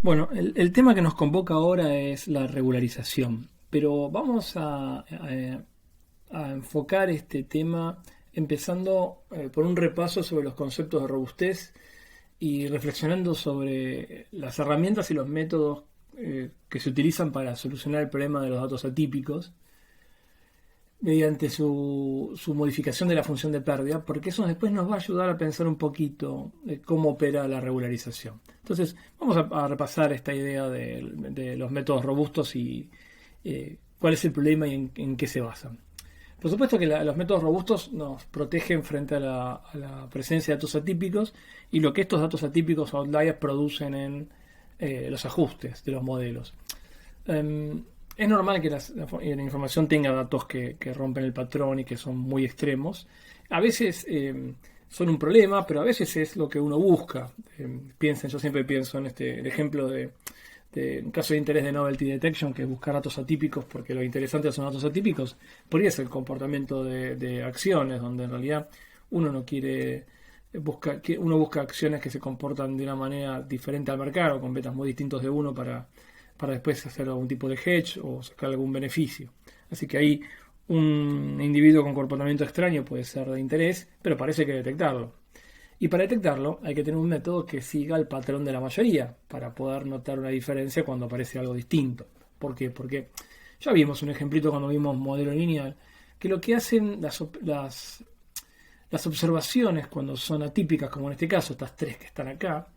Bueno, el tema que nos convoca ahora es la regularización, pero vamos a enfocar este tema empezando por un repaso sobre los conceptos de robustez y reflexionando sobre las herramientas y los métodos que se utilizan para solucionar el problema de los datos atípicos mediante su modificación de la función de pérdida, porque eso después nos va a ayudar a pensar un poquito de cómo opera la regularización. Entonces, vamos a repasar esta idea de los métodos robustos y cuál es el problema y en qué se basan. Por supuesto que los métodos robustos nos protegen frente a la presencia de datos atípicos y lo que estos datos atípicos o outliers producen en los ajustes de los modelos. Es normal que la información tenga datos que rompen el patrón y que son muy extremos. A veces son un problema, pero a veces es lo que uno busca. Yo siempre pienso en el ejemplo de un caso de interés de novelty detection, que es buscar datos atípicos, porque lo interesante son datos atípicos. Por ahí es el comportamiento de acciones, donde en realidad uno no quiere uno busca acciones que se comportan de una manera diferente al mercado, con betas muy distintos de uno para después hacer algún tipo de hedge o sacar algún beneficio. Así que ahí un individuo con comportamiento extraño puede ser de interés, pero parece que detectarlo. Y para detectarlo hay que tener un método que siga el patrón de la mayoría para poder notar una diferencia cuando aparece algo distinto. ¿Por qué? Porque ya vimos un ejemplito cuando vimos modelo lineal, que lo que hacen las observaciones cuando son atípicas, como en este caso, estas tres que están acá,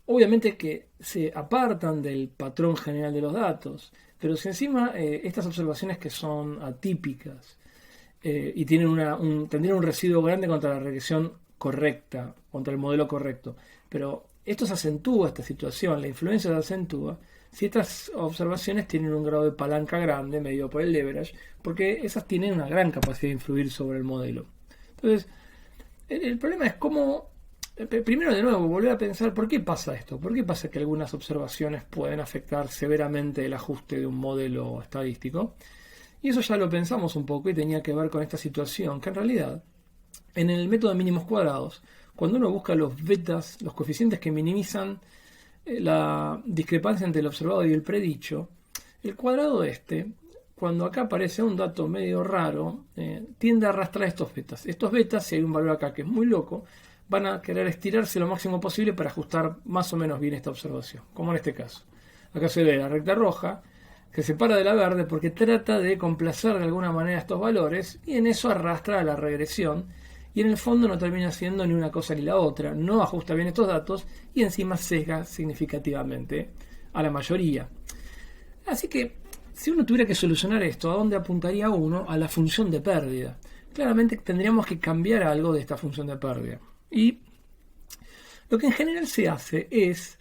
obviamente que se apartan del patrón general de los datos, pero si encima estas observaciones que son atípicas y tendrían un residuo grande contra la regresión correcta, contra el modelo correcto, pero esto se acentúa, esta situación, la influencia se acentúa si estas observaciones tienen un grado de palanca grande medido por el leverage, porque esas tienen una gran capacidad de influir sobre el modelo. Entonces, el problema es cómo. Primero, de nuevo, volver a pensar por qué pasa esto. ¿Por qué pasa que algunas observaciones pueden afectar severamente el ajuste de un modelo estadístico? Y eso ya lo pensamos un poco y tenía que ver con esta situación, que en realidad, en el método de mínimos cuadrados, cuando uno busca los betas, los coeficientes que minimizan la discrepancia entre el observado y el predicho, el cuadrado cuando acá aparece un dato medio raro, tiende a arrastrar estos betas. Estos betas, si hay un valor acá que es muy loco, van a querer estirarse lo máximo posible para ajustar más o menos bien esta observación, como en este caso. Acá se ve la recta roja, que se separa de la verde porque trata de complacer de alguna manera estos valores y en eso arrastra a la regresión y en el fondo no termina haciendo ni una cosa ni la otra, no ajusta bien estos datos y encima sesga significativamente a la mayoría. Así que si uno tuviera que solucionar esto, ¿a dónde apuntaría uno? A la función de pérdida. Claramente tendríamos que cambiar algo de esta función de pérdida. Y lo que en general se hace es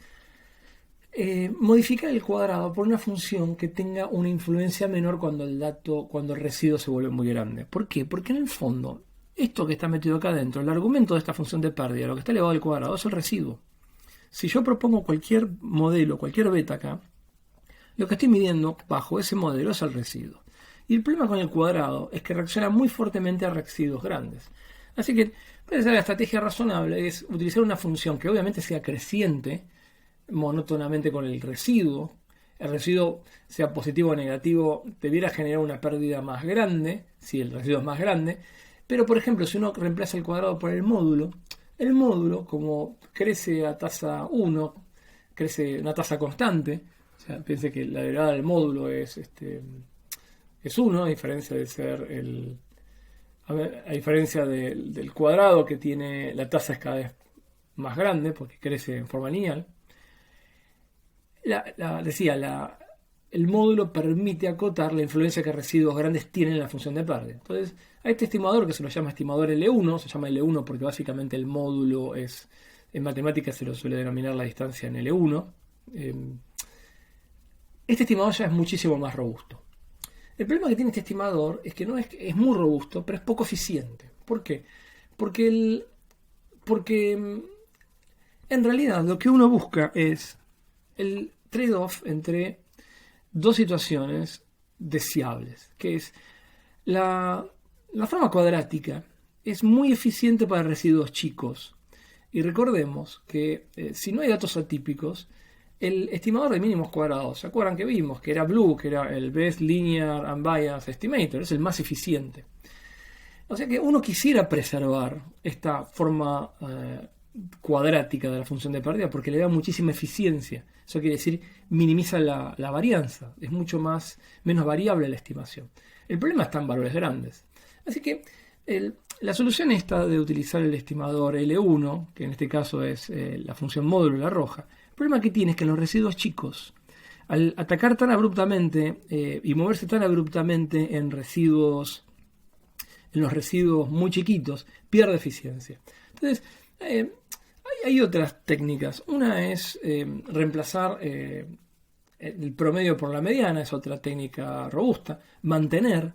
modificar el cuadrado por una función que tenga una influencia menor cuando el residuo se vuelve muy grande. ¿Por qué? Porque en el fondo, esto que está metido acá adentro, el argumento de esta función de pérdida, lo que está elevado al cuadrado, es el residuo. Si yo propongo cualquier modelo, cualquier beta acá, lo que estoy midiendo bajo ese modelo es el residuo. Y el problema con el cuadrado es que reacciona muy fuertemente a residuos grandes. Así que la estrategia razonable es utilizar una función que obviamente sea creciente monótonamente con el residuo. El residuo, sea positivo o negativo, debiera generar una pérdida más grande, si el residuo es más grande. Pero, por ejemplo, si uno reemplaza el cuadrado por el módulo, como crece a tasa 1, crece una tasa constante. O sea, piense que la derivada del módulo es 1, a diferencia de ser a diferencia del cuadrado, que tiene la tasa es cada vez más grande porque crece en forma lineal. El módulo permite acotar la influencia que residuos grandes tienen en la función de pérdida. Entonces, a este estimador, que se lo llama estimador L1, se llama L1 porque básicamente el módulo en matemáticas se lo suele denominar la distancia en L1. Este estimador ya es muchísimo más robusto. El problema que tiene este estimador es que no es muy robusto, pero es poco eficiente. ¿Por qué? Porque en realidad lo que uno busca es el trade-off entre dos situaciones deseables, que es la forma cuadrática es muy eficiente para residuos chicos. Y recordemos que si no hay datos atípicos, el estimador de mínimos cuadrados, ¿se acuerdan que vimos? Que era BLEU, que era el Best Linear Unbiased Estimator, es el más eficiente. O sea que uno quisiera preservar esta forma cuadrática de la función de pérdida porque le da muchísima eficiencia. Eso quiere decir, minimiza la varianza, es mucho menos variable la estimación. El problema está en valores grandes. Así que la solución esta de utilizar el estimador L1, que en este caso es la función módulo, la roja, el problema que tiene es que en los residuos chicos, al atacar tan abruptamente y moverse tan abruptamente en los residuos muy chiquitos, pierde eficiencia. Entonces, hay otras técnicas. Una es reemplazar el promedio por la mediana, es otra técnica robusta. Mantener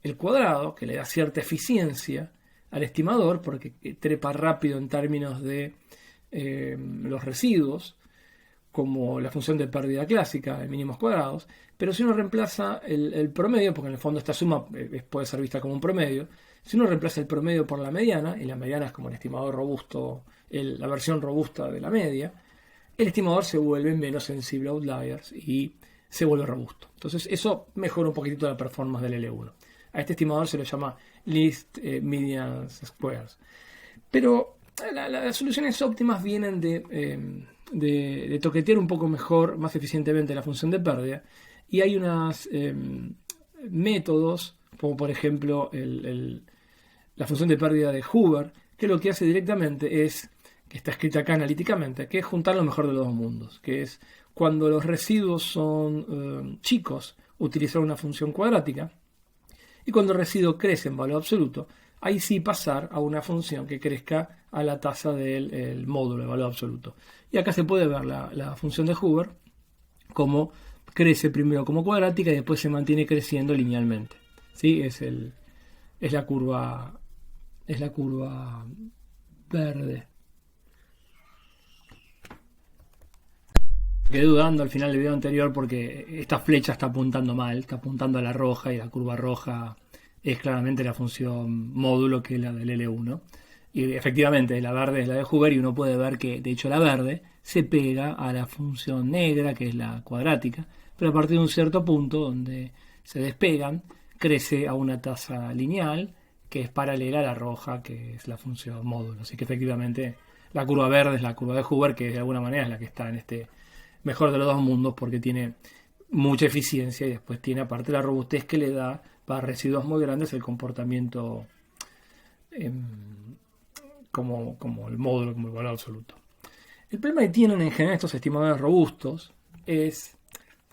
el cuadrado, que le da cierta eficiencia al estimador, porque trepa rápido en términos de los residuos, como la función de pérdida clásica de mínimos cuadrados, pero si uno reemplaza el promedio, porque en el fondo esta suma puede ser vista como un promedio, si uno reemplaza el promedio por la mediana, y la mediana es como el estimador robusto, la versión robusta de la media, el estimador se vuelve menos sensible a outliers y se vuelve robusto. Entonces eso mejora un poquitito la performance del L1. A este estimador se lo llama Least Median Squares. Pero las soluciones óptimas vienen de toquetear un poco mejor, más eficientemente la función de pérdida. Y hay unos métodos, como por ejemplo la función de pérdida de Hoover, que lo que hace directamente es, que está escrita acá analíticamente, que es juntar lo mejor de los dos mundos, que es cuando los residuos son chicos, utilizar una función cuadrática, y cuando el residuo crece en valor absoluto, ahí sí pasar a una función que crezca a la tasa del módulo de valor absoluto. Y acá se puede ver la función de Hoover, como crece primero como cuadrática y después se mantiene creciendo linealmente. ¿Sí? Es la curva verde. Quedé dudando al final del video anterior porque esta flecha está apuntando mal, está apuntando a la roja y la curva roja es claramente la función módulo, que es la del L1. Y efectivamente la verde es la de Hoover y uno puede ver que de hecho la verde se pega a la función negra, que es la cuadrática, pero a partir de un cierto punto donde se despegan, crece a una tasa lineal que es paralela a la roja, que es la función módulo. Así que efectivamente la curva verde es la curva de Hoover, que de alguna manera es la que está en este mejor de los dos mundos, porque tiene mucha eficiencia y después tiene aparte la robustez que le da para residuos muy grandes el comportamiento como el módulo, como el valor absoluto. El problema que tienen en general estos estimadores robustos es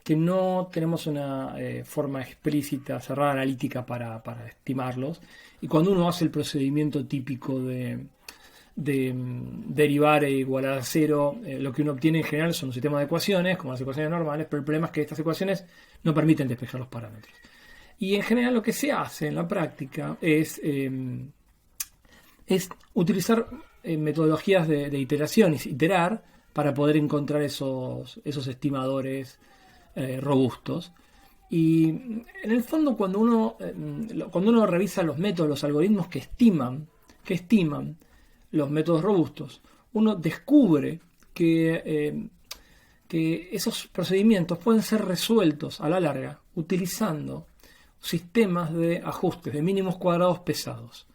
que no tenemos una forma explícita, cerrada, analítica para estimarlos, y cuando uno hace el procedimiento típico de derivar e igualar a cero, lo que uno obtiene en general son un sistema de ecuaciones, como las ecuaciones normales, pero el problema es que estas ecuaciones no permiten despejar los parámetros. Y en general lo que se hace en la práctica es utilizar metodologías de iteraciones, iterar, para poder encontrar esos estimadores robustos. Y en el fondo cuando uno revisa los métodos, los algoritmos que estiman los métodos robustos, uno descubre que esos procedimientos pueden ser resueltos a la larga utilizando sistemas de ajustes de mínimos cuadrados pesados,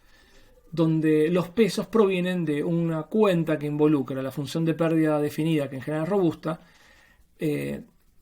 donde los pesos provienen de una cuenta que involucra la función de pérdida definida, que en general es robusta,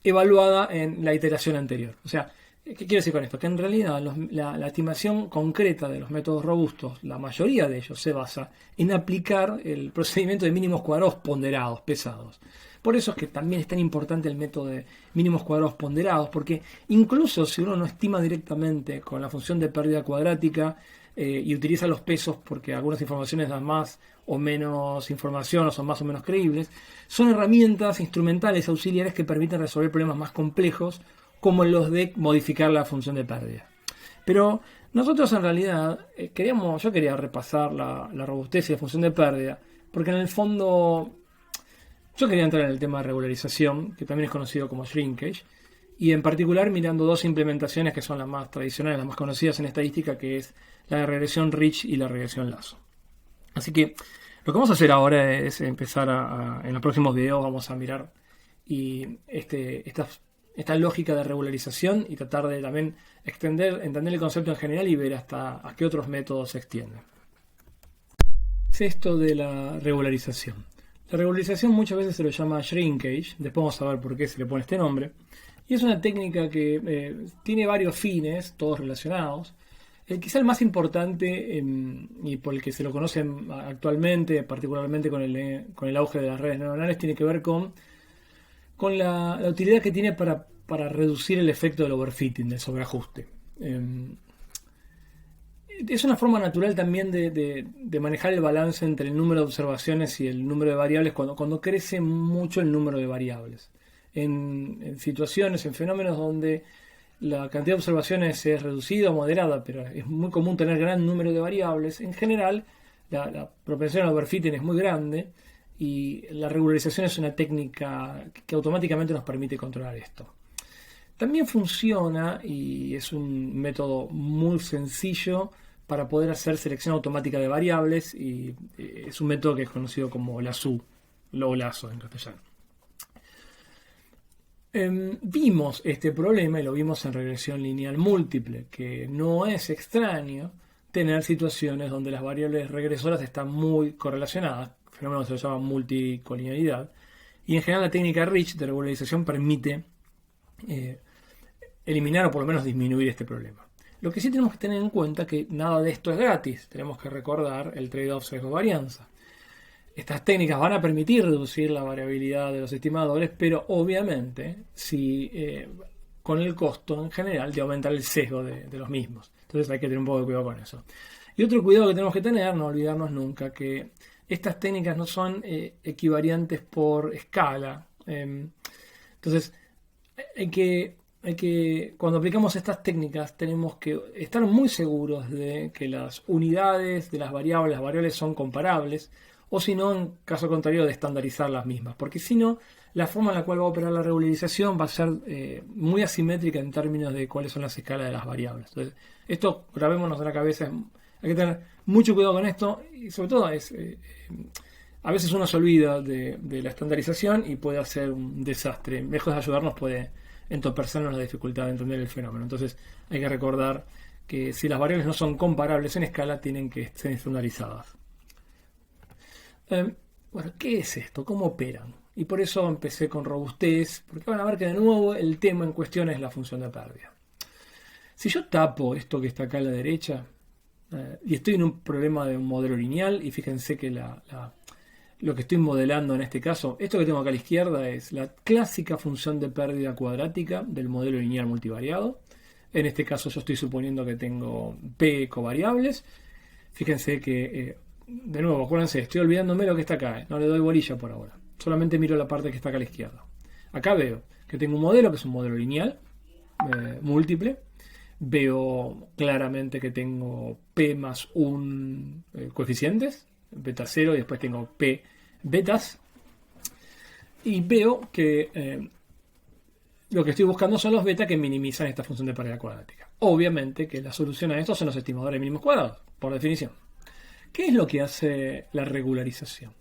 evaluada en la iteración anterior. O sea, ¿qué quiero decir con esto? Que en realidad la estimación concreta de los métodos robustos, la mayoría de ellos se basa en aplicar el procedimiento de mínimos cuadrados ponderados, pesados. Por eso es que también es tan importante el método de mínimos cuadrados ponderados, porque incluso si uno no estima directamente con la función de pérdida cuadrática y utiliza los pesos porque algunas informaciones dan más o menos información o son más o menos creíbles, son herramientas instrumentales auxiliares que permiten resolver problemas más complejos, como los de modificar la función de pérdida. Pero nosotros en realidad yo quería repasar la robustez y la función de pérdida, porque en el fondo yo quería entrar en el tema de regularización, que también es conocido como shrinkage, y en particular mirando dos implementaciones que son las más tradicionales, las más conocidas en estadística, que es la regresión Rich y la regresión Lasso. Así que lo que vamos a hacer ahora es empezar en los próximos videos vamos a mirar y esta lógica de regularización y tratar de también entender el concepto en general y ver hasta a qué otros métodos se extienden. Es esto de la regularización. La regularización muchas veces se lo llama shrinkage, después vamos a ver por qué se le pone este nombre, y es una técnica que tiene varios fines, todos relacionados. Quizá el más importante y por el que se lo conoce actualmente, particularmente con el auge de las redes neuronales, tiene que ver con la utilidad que tiene para reducir el efecto del overfitting, del sobreajuste. Es una forma natural también de manejar el balance entre el número de observaciones y el número de variables cuando crece mucho el número de variables. En situaciones, en fenómenos donde la cantidad de observaciones es reducida o moderada, pero es muy común tener gran número de variables, en general la propensión al overfitting es muy grande y la regularización es una técnica que automáticamente nos permite controlar esto. También funciona y es un método muy sencillo para poder hacer selección automática de variables y es un método que es conocido como lasso o lazo en castellano. Vimos este problema y lo vimos en regresión lineal múltiple, que no es extraño tener situaciones donde las variables regresoras están muy correlacionadas, fenómeno que se llama multicolinealidad, y en general la técnica Rich de regularización permite eliminar o por lo menos disminuir este problema. Lo que sí tenemos que tener en cuenta es que nada de esto es gratis, tenemos que recordar el trade-off sesgo-varianza. Estas técnicas van a permitir reducir la variabilidad de los estimadores, pero obviamente con el costo en general de aumentar el sesgo de los mismos. Entonces hay que tener un poco de cuidado con eso. Y otro cuidado que tenemos que tener, no olvidarnos nunca, que estas técnicas no son equivariantes por escala. Entonces cuando aplicamos estas técnicas tenemos que estar muy seguros de que las unidades de las variables son comparables, o si no, en caso contrario, de estandarizar las mismas, porque si no, la forma en la cual va a operar la regularización va a ser muy asimétrica en términos de cuáles son las escalas de las variables. Entonces, esto grabémonos en la cabeza, hay que tener mucho cuidado con esto, y sobre todo a veces uno se olvida de la estandarización y puede hacer un desastre. Lejos de ayudarnos puede entorpecernos la dificultad de entender el fenómeno. Entonces hay que recordar que si las variables no son comparables en escala, tienen que ser estandarizadas. Bueno, ¿qué es esto? ¿Cómo operan? Y por eso empecé con robustez, porque van a ver que de nuevo el tema en cuestión es la función de pérdida. Si yo tapo esto que está acá a la derecha, y estoy en un problema de un modelo lineal, y fíjense que lo que estoy modelando en este caso, esto que tengo acá a la izquierda es la clásica función de pérdida cuadrática del modelo lineal multivariado. En este caso yo estoy suponiendo que tengo P covariables. Fíjense que, de nuevo, acuérdense, estoy olvidándome lo que está acá, no le doy bolilla por ahora. Solamente miro la parte que está acá a la izquierda. Acá veo que tengo un modelo que es un modelo lineal, múltiple. Veo claramente que tengo P más un coeficientes, beta 0, y después tengo P betas. Y veo que lo que estoy buscando son los beta que minimizan esta función de pérdida cuadrática. Obviamente que la solución a esto son los estimadores mínimos cuadrados, por definición. ¿Qué es lo que hace la regularización?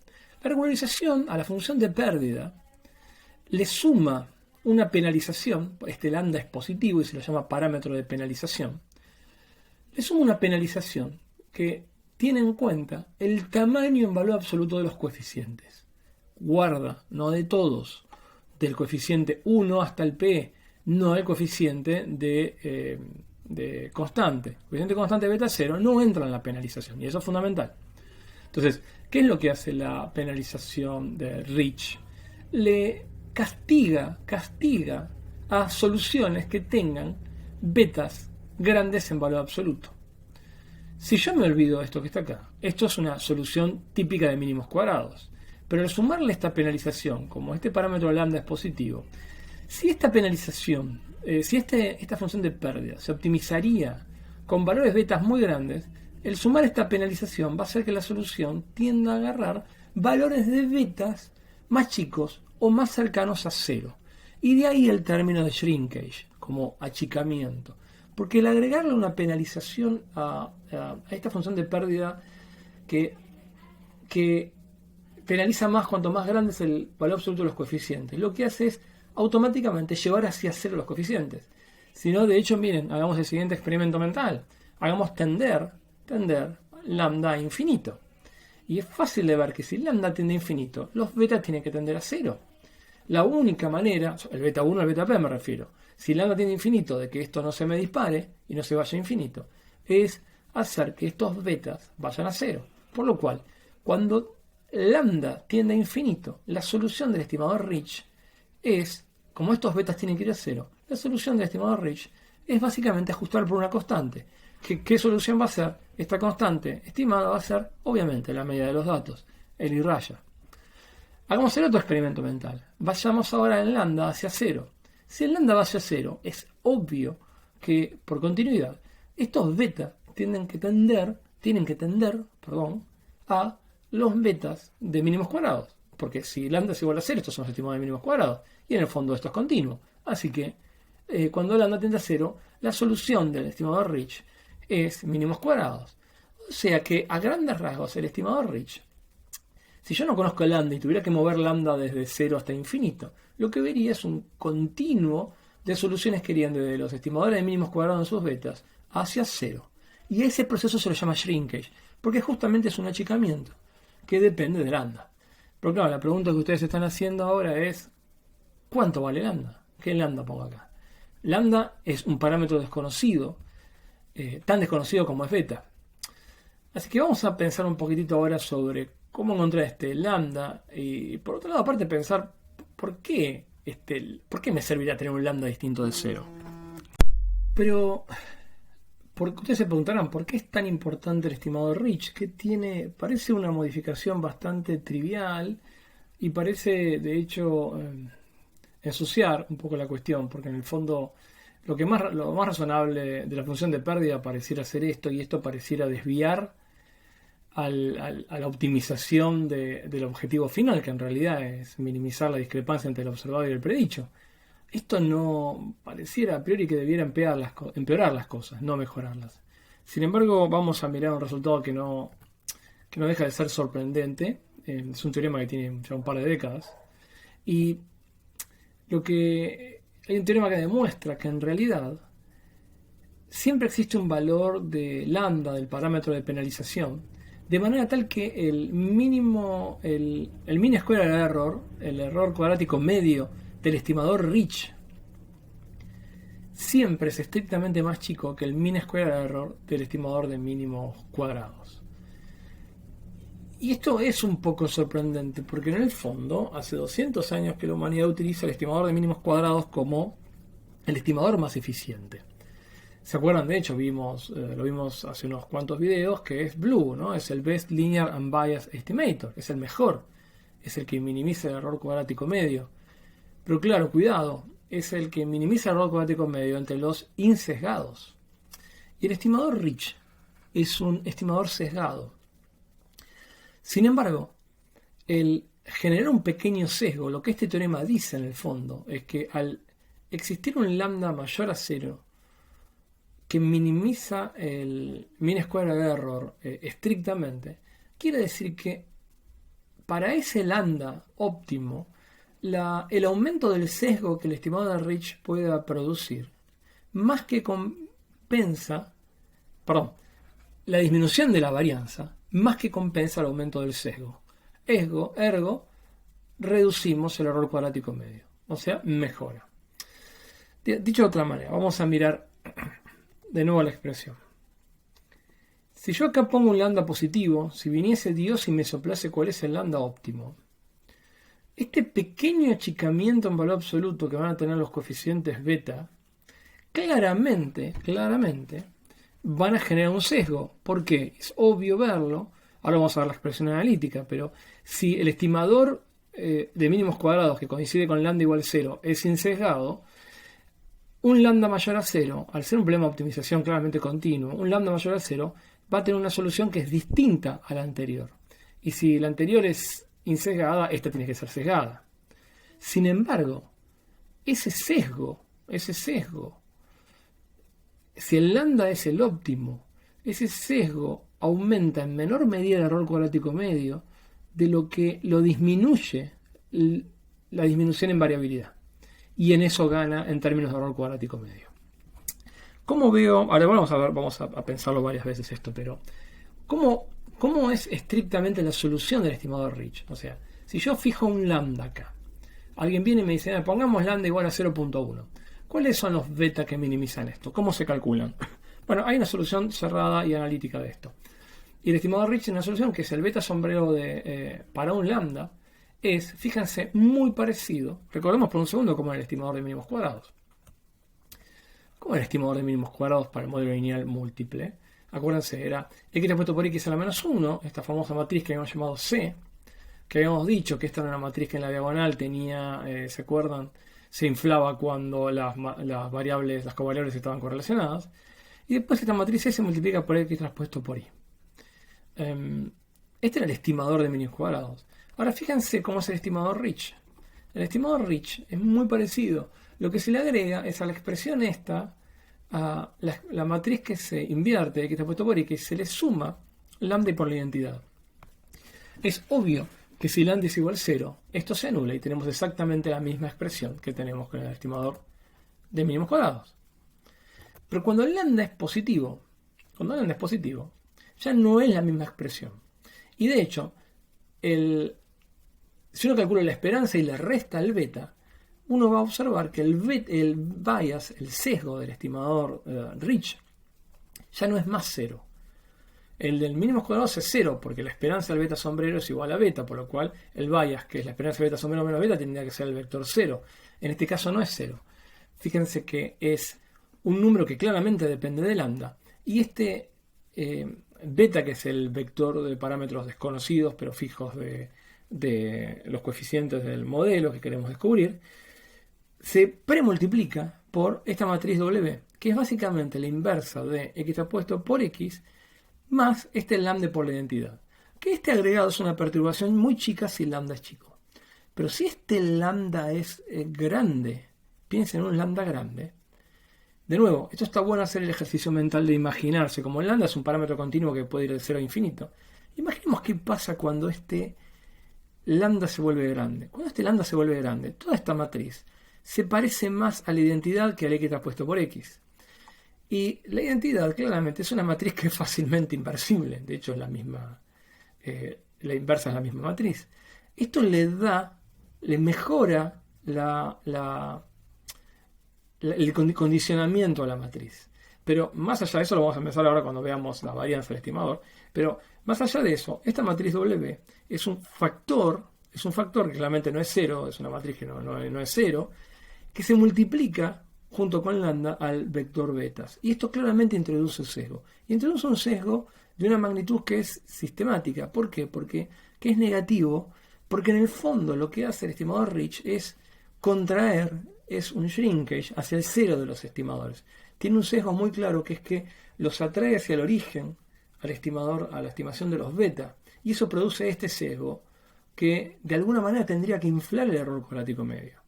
La regularización a la función de pérdida le suma una penalización, este lambda es positivo y se lo llama parámetro de penalización. Le suma una penalización que tiene en cuenta el tamaño en valor absoluto de los coeficientes. Guarda, no de todos, del coeficiente 1 hasta el P, no el coeficiente de constante. El coeficiente constante beta 0 no entra en la penalización y eso es fundamental. Entonces, ¿qué es lo que hace la penalización de Rich? Le castiga a soluciones que tengan betas grandes en valor absoluto. Si yo me olvido de esto que está acá, esto es una solución típica de mínimos cuadrados. Pero al sumarle esta penalización, como este parámetro lambda es positivo, si esta penalización, esta función de pérdida se optimizaría con valores betas muy grandes, el sumar esta penalización va a hacer que la solución tienda a agarrar valores de betas más chicos o más cercanos a cero. Y de ahí el término de shrinkage, como achicamiento. Porque el agregarle una penalización a esta función de pérdida que penaliza más cuanto más grande es el valor absoluto de los coeficientes. Lo que hace es automáticamente llevar hacia cero los coeficientes. Si no, de hecho, miren, hagamos el siguiente experimento mental. Hagamos tender lambda a infinito. Y es fácil de ver que si lambda tiende a infinito, los betas tienen que tender a cero. La única manera, el beta 1 al beta p me refiero, si lambda tiende a infinito de que esto no se me dispare y no se vaya a infinito, es hacer que estos betas vayan a cero. Por lo cual, cuando lambda tiende a infinito, la solución del estimador Rich es, como estos betas tienen que ir a cero, la solución del estimador Rich es básicamente ajustar por una constante. ¿Qué solución va a ser? Esta constante estimada va a ser, obviamente, la medida de los datos, el I raya. Hagamos el otro experimento mental. Vayamos ahora en lambda hacia cero. Si el lambda va hacia cero, es obvio que, por continuidad, estos betas tienen que tender, a los betas de mínimos cuadrados. Porque si lambda es igual a cero, estos son los estimados de mínimos cuadrados. Y en el fondo esto es continuo. Así que, cuando lambda tiende a cero, la solución del estimador Rich es mínimos cuadrados. O sea que, a grandes rasgos, el estimador Rich, si yo no conozco lambda y tuviera que mover lambda desde 0 hasta infinito, lo que vería es un continuo de soluciones que irían desde los estimadores de mínimos cuadrados en sus betas hacia 0. Y ese proceso se lo llama shrinkage, porque justamente es un achicamiento que depende de lambda. Pero claro, la pregunta que ustedes están haciendo ahora es, ¿cuánto vale lambda? ¿Qué lambda pongo acá? Lambda es un parámetro desconocido, tan desconocido como es beta. Así que vamos a pensar un poquitito ahora sobre cómo encontrar este lambda y por otro lado aparte pensar por qué me serviría tener un lambda distinto de 0. Pero porque ustedes se preguntarán ¿por qué es tan importante el estimador Rich? Que parece una modificación bastante trivial y parece de hecho ensuciar un poco la cuestión, porque en el fondo lo más razonable de la función de pérdida pareciera ser esto, y esto pareciera desviar a la optimización del objetivo final, que en realidad es minimizar la discrepancia entre el observado y el predicho. Esto no pareciera a priori que debiera empeorar las cosas, no mejorarlas. Sin embargo, vamos a mirar un resultado que no deja de ser sorprendente. Es un teorema que tiene ya un par de décadas. Y hay un teorema que demuestra que en realidad siempre existe un valor de lambda del parámetro de penalización, de manera tal que el mean square error, el error cuadrático medio del estimador Rich, siempre es estrictamente más chico que el mean square error del estimador de mínimos cuadrados. Y esto es un poco sorprendente, porque en el fondo, hace 200 años que la humanidad utiliza el estimador de mínimos cuadrados como el estimador más eficiente. ¿Se acuerdan? De hecho, lo vimos hace unos cuantos videos, que es BLEU, ¿no? Es el Best Linear Unbiased Estimator, es el mejor, es el que minimiza el error cuadrático medio. Pero claro, cuidado, es el que minimiza el error cuadrático medio entre los insesgados. Y el estimador Rich es un estimador sesgado. Sin embargo, el generar un pequeño sesgo, lo que este teorema dice en el fondo, es que al existir un lambda mayor a 0, que minimiza el mean square error estrictamente, quiere decir que para ese lambda óptimo, el aumento del sesgo que el estimado de Rich pueda producir, más que compensa, la disminución de la varianza, más que compensa el aumento del sesgo. Ergo, reducimos el error cuadrático medio, o sea, mejora. Dicho de otra manera, vamos a mirar de nuevo la expresión. Si yo acá pongo un lambda positivo, si viniese Dios y me soplase cuál es el lambda óptimo, este pequeño achicamiento en valor absoluto que van a tener los coeficientes beta, claramente van a generar un sesgo. ¿Por qué? Es obvio verlo. Ahora vamos a ver la expresión analítica, pero si el estimador de mínimos cuadrados que coincide con lambda igual a 0 es insesgado, un lambda mayor a 0, al ser un problema de optimización claramente continuo, un lambda mayor a 0 va a tener una solución que es distinta a la anterior. Y si la anterior es insesgada, esta tiene que ser sesgada. Sin embargo, ese sesgo, si el lambda es el óptimo, ese sesgo aumenta en menor medida el error cuadrático medio de lo que lo disminuye la disminución en variabilidad. Y en eso gana en términos de error cuadrático medio. ¿Cómo veo? Ahora vamos a pensarlo varias veces esto, pero ¿cómo es estrictamente la solución del estimador Rich? O sea, si yo fijo un lambda acá, alguien viene y me dice, pongamos lambda igual a 0.1. ¿Cuáles son los beta que minimizan esto? ¿Cómo se calculan? Bueno, hay una solución cerrada y analítica de esto. Y el estimador Rich es una solución que es el beta sombrero para un lambda. Fíjense, muy parecido. Recordemos por un segundo cómo era el estimador de mínimos cuadrados. ¿Cómo era el estimador de mínimos cuadrados para el modelo lineal múltiple? Acuérdense, era x puesto por x a la menos 1, esta famosa matriz que habíamos llamado C, que habíamos dicho que esta era una matriz que en la diagonal tenía, ¿se acuerdan? Se inflaba cuando las covariables estaban correlacionadas. Y después esta matriz C se multiplica por x traspuesto por y. Este era el estimador de mínimos cuadrados. Ahora fíjense cómo es el estimador Rich. El estimador Rich es muy parecido. Lo que se le agrega es a la expresión esta, a la matriz que se invierte, que está puesto por y, que se le suma lambda por la identidad. Es obvio que si lambda es igual a 0, esto se anula y tenemos exactamente la misma expresión que tenemos con el estimador de mínimos cuadrados. Pero cuando el lambda es positivo, ya no es la misma expresión. Y de hecho, si uno calcula la esperanza y le resta el beta, uno va a observar que el bias, el sesgo del estimador Rich, ya no es más 0. El del mínimos cuadrados es 0, porque la esperanza del beta sombrero es igual a beta, por lo cual el bias, que es la esperanza del beta sombrero menos beta, tendría que ser el vector 0. En este caso no es 0. Fíjense que es un número que claramente depende de lambda. Y este beta, que es el vector de parámetros desconocidos, pero fijos de los coeficientes del modelo que queremos descubrir, se premultiplica por esta matriz W, que es básicamente la inversa de x traspuesto por x más este lambda por la identidad. Que este agregado es una perturbación muy chica si lambda es chico. Pero si este lambda es grande, piensen en un lambda grande. De nuevo, esto está bueno hacer el ejercicio mental de imaginarse. Como el lambda es un parámetro continuo que puede ir de 0 a infinito. Imaginemos qué pasa cuando este lambda se vuelve grande. Cuando este lambda se vuelve grande, toda esta matriz se parece más a la identidad que al x traspuesto por x. Y la identidad claramente es una matriz que es fácilmente inversible. De hecho, es la misma. La inversa es la misma matriz. Esto le mejora el condicionamiento a la matriz. Pero más allá de eso, lo vamos a empezar ahora cuando veamos la varianza del estimador. Pero más allá de eso, esta matriz W es un factor que claramente no es 0, es una matriz que no es 0, que se multiplica junto con lambda al vector betas. Y esto claramente introduce sesgo. Y introduce un sesgo de una magnitud que es sistemática. ¿Por qué? Porque que es negativo, porque en el fondo lo que hace el estimador Rich es contraer, es un shrinkage hacia el cero de los estimadores. Tiene un sesgo muy claro, que es que los atrae hacia el origen, al estimador, a la estimación de los beta. Y eso produce este sesgo que de alguna manera tendría que inflar el error cuadrático medio.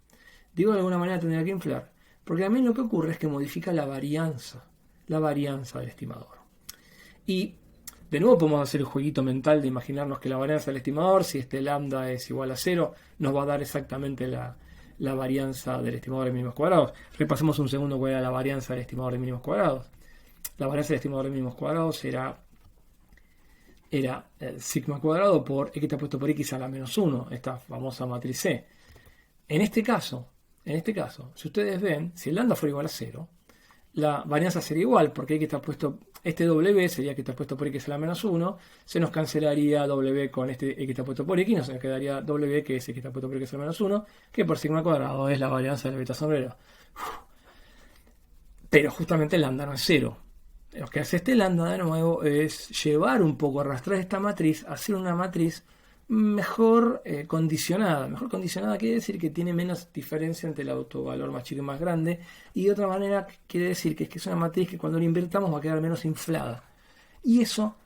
Digo de alguna manera tendría que inflar, porque también lo que ocurre es que modifica la varianza del estimador. Y de nuevo podemos hacer el jueguito mental de imaginarnos que la varianza del estimador, si este lambda es igual a 0, nos va a dar exactamente la varianza del estimador de mínimos cuadrados. Repasemos un segundo cuál era la varianza del estimador de mínimos cuadrados. La varianza del estimador de mínimos cuadrados era sigma cuadrado por x traspuesto por x a la menos 1, esta famosa matriz C. En este caso, si ustedes ven, si el lambda fuera igual a 0, la varianza sería igual, porque x traspuesto, este W sería x traspuesto por x a la menos 1, se nos cancelaría W con este x traspuesto por x, nos quedaría W, que es x traspuesto por x a la menos 1, que por sigma cuadrado es la varianza del beta sombrero. Pero justamente el lambda no es 0. Lo que hace este lambda de nuevo es llevar un poco, arrastrar esta matriz, hacer una matriz mejor condicionada. Mejor condicionada quiere decir que tiene menos diferencia entre el autovalor más chico y más grande. Y de otra manera quiere decir que es una matriz que cuando la invertamos va a quedar menos inflada. Y eso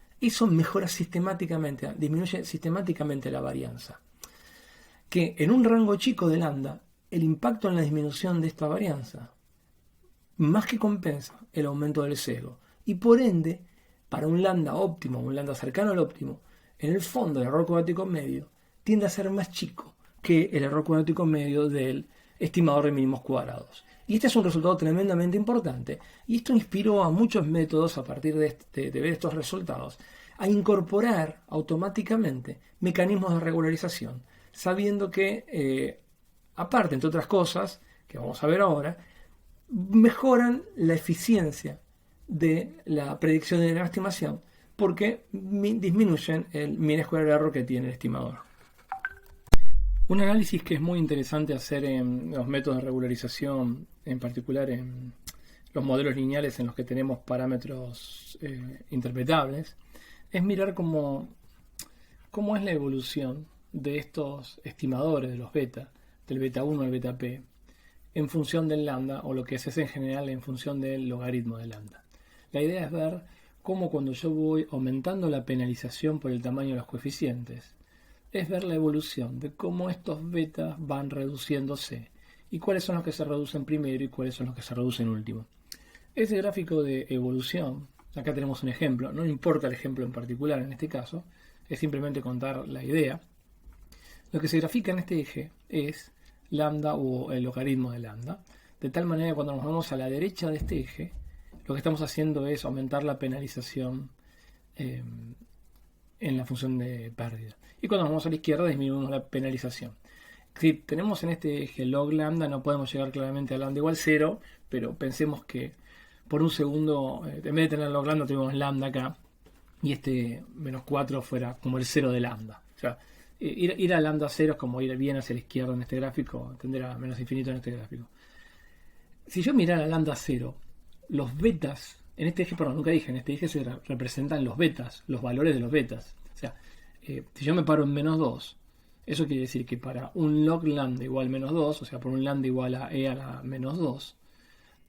mejora sistemáticamente, disminuye sistemáticamente la varianza. Que en un rango chico de lambda, el impacto en la disminución de esta varianza más que compensa el aumento del sesgo. Y por ende, para un lambda óptimo, un lambda cercano al óptimo, en el fondo el error cuadrático medio tiende a ser más chico que el error cuadrático medio del estimador de mínimos cuadrados. Y este es un resultado tremendamente importante. Y esto inspiró a muchos métodos, a partir de ver estos resultados, a incorporar automáticamente mecanismos de regularización, sabiendo que, aparte, entre otras cosas, que vamos a ver ahora, mejoran la eficiencia de la predicción de la estimación porque disminuyen el mean square error que tiene el estimador. Un análisis que es muy interesante hacer en los métodos de regularización, en particular en los modelos lineales en los que tenemos parámetros interpretables, es mirar cómo es la evolución de estos estimadores de los beta, del beta 1 al beta p, en función del lambda, o lo que se hace en general en función del logaritmo de lambda. La idea es ver cómo, cuando yo voy aumentando la penalización por el tamaño de los coeficientes, es ver la evolución de cómo estos betas van reduciéndose y cuáles son los que se reducen primero y cuáles son los que se reducen último. Ese gráfico de evolución, acá tenemos un ejemplo, no importa el ejemplo en particular en este caso, es simplemente contar la idea. Lo que se grafica en este eje es lambda o el logaritmo de lambda, de tal manera que cuando nos vamos a la derecha de este eje, lo que estamos haciendo es aumentar la penalización en la función de pérdida. Y cuando nos vamos a la izquierda disminuimos la penalización. Si tenemos en este eje log lambda, no podemos llegar claramente a lambda igual 0, pero pensemos que por un segundo, en vez de tener log lambda, tenemos lambda acá, y este menos 4 fuera como el 0 de lambda. O sea, ir a lambda 0 es como ir bien hacia la izquierda en este gráfico, tender a menos infinito en este gráfico. Si yo mirara a lambda 0, los betas, en este eje, perdón, nunca dije, en este eje se representan los betas, los valores de los betas. O sea, si yo me paro en menos 2, eso quiere decir que para un log lambda igual menos 2, o sea, por un lambda igual a e a la menos 2,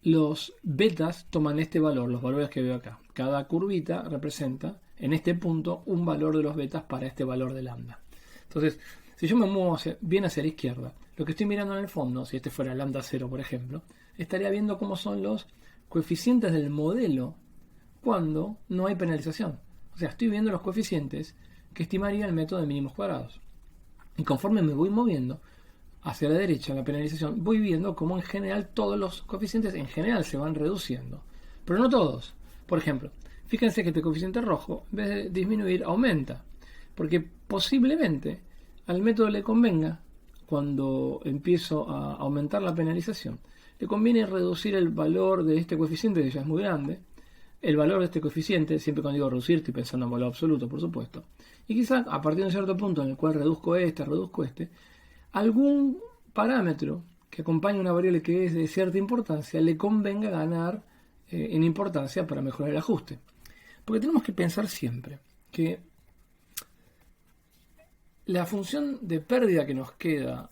los betas toman este valor, los valores que veo acá. Cada curvita representa, en este punto, un valor de los betas para este valor de lambda. Entonces, si yo me muevo bien hacia la izquierda, lo que estoy mirando en el fondo, si este fuera lambda 0, por ejemplo, estaría viendo cómo son los coeficientes del modelo cuando no hay penalización. O sea, estoy viendo los coeficientes que estimaría el método de mínimos cuadrados. Y conforme me voy moviendo hacia la derecha en la penalización, voy viendo cómo en general todos los coeficientes en general se van reduciendo. Pero no todos. Por ejemplo, fíjense que este coeficiente rojo, en vez de disminuir, aumenta. Porque posiblemente al método le convenga, cuando empiezo a aumentar la penalización, le conviene reducir el valor de este coeficiente, que ya es muy grande. El valor de este coeficiente, siempre cuando digo reducir, estoy pensando en valor absoluto, por supuesto. Y quizás a partir de un cierto punto en el cual reduzco este, algún parámetro que acompañe una variable que es de cierta importancia, le convenga ganar en importancia para mejorar el ajuste. Porque tenemos que pensar siempre que la función de pérdida que nos queda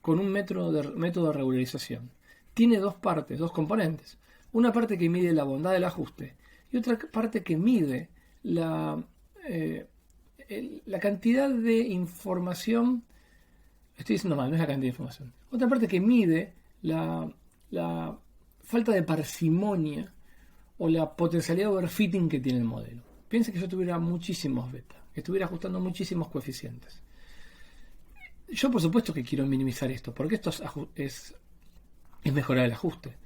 con un método de regularización tiene dos partes, dos componentes. Una parte que mide la bondad del ajuste y otra parte que mide la cantidad de información. Estoy diciendo mal, no es la cantidad de información. Otra parte que mide la falta de parsimonia o la potencialidad de overfitting que tiene el modelo. Piensa que yo tuviera muchísimos beta, que estuviera ajustando muchísimos coeficientes. Yo por supuesto que quiero minimizar esto, porque esto es mejorar el ajuste.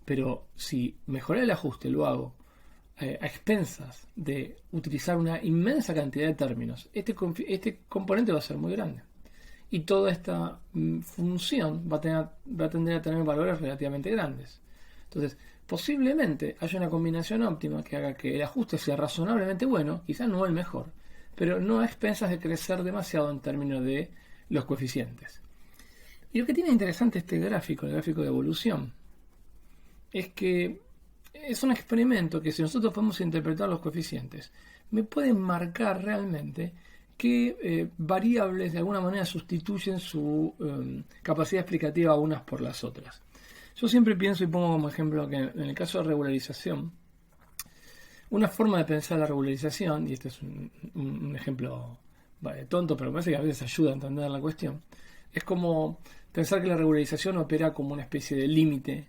Pero si mejorar el ajuste lo hago a expensas de utilizar una inmensa cantidad de términos, este componente va a ser muy grande. Y toda esta función va a tender a tener valores relativamente grandes. Entonces, posiblemente haya una combinación óptima que haga que el ajuste sea razonablemente bueno, quizás no el mejor, pero no a expensas de crecer demasiado en términos de los coeficientes. Y lo que tiene interesante este gráfico, el gráfico de evolución, es que es un experimento que, si nosotros podemos interpretar los coeficientes, me pueden marcar realmente qué variables de alguna manera sustituyen su capacidad explicativa unas por las otras. Yo siempre pienso y pongo como ejemplo que en el caso de regularización, una forma de pensar la regularización, y este es un ejemplo tonto, pero me parece que a veces ayuda a entender la cuestión, es como pensar que la regularización opera como una especie de límite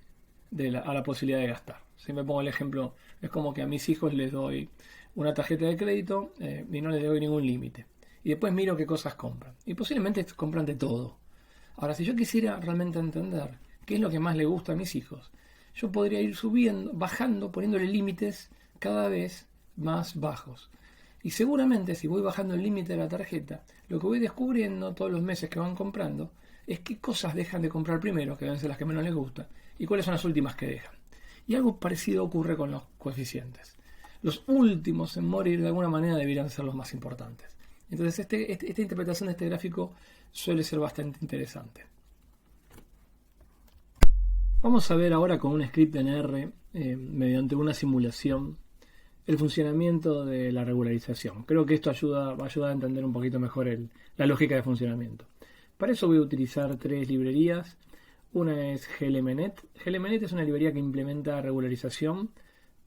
a la posibilidad de gastar. Si me pongo el ejemplo, es como que a mis hijos les doy una tarjeta de crédito y no les doy ningún límite. Y después miro qué cosas compran. Y posiblemente compran de todo. Ahora, si yo quisiera realmente entender qué es lo que más le gusta a mis hijos, yo podría ir subiendo, bajando, poniéndole límites cada vez más bajos. Y seguramente si voy bajando el límite de la tarjeta, lo que voy descubriendo todos los meses que van comprando es qué cosas dejan de comprar primero, que deben ser las que menos les gusta, y cuáles son las últimas que dejan. Y algo parecido ocurre con los coeficientes. Los últimos en morir de alguna manera deberían ser los más importantes. Entonces esta interpretación de este gráfico suele ser bastante interesante. Vamos a ver ahora con un script en R, mediante una simulación, el funcionamiento de la regularización. Creo que esto va a ayudar a entender un poquito mejor la lógica de funcionamiento. Para eso voy a utilizar tres librerías. Una es GLMNet. GLMNet es una librería que implementa regularización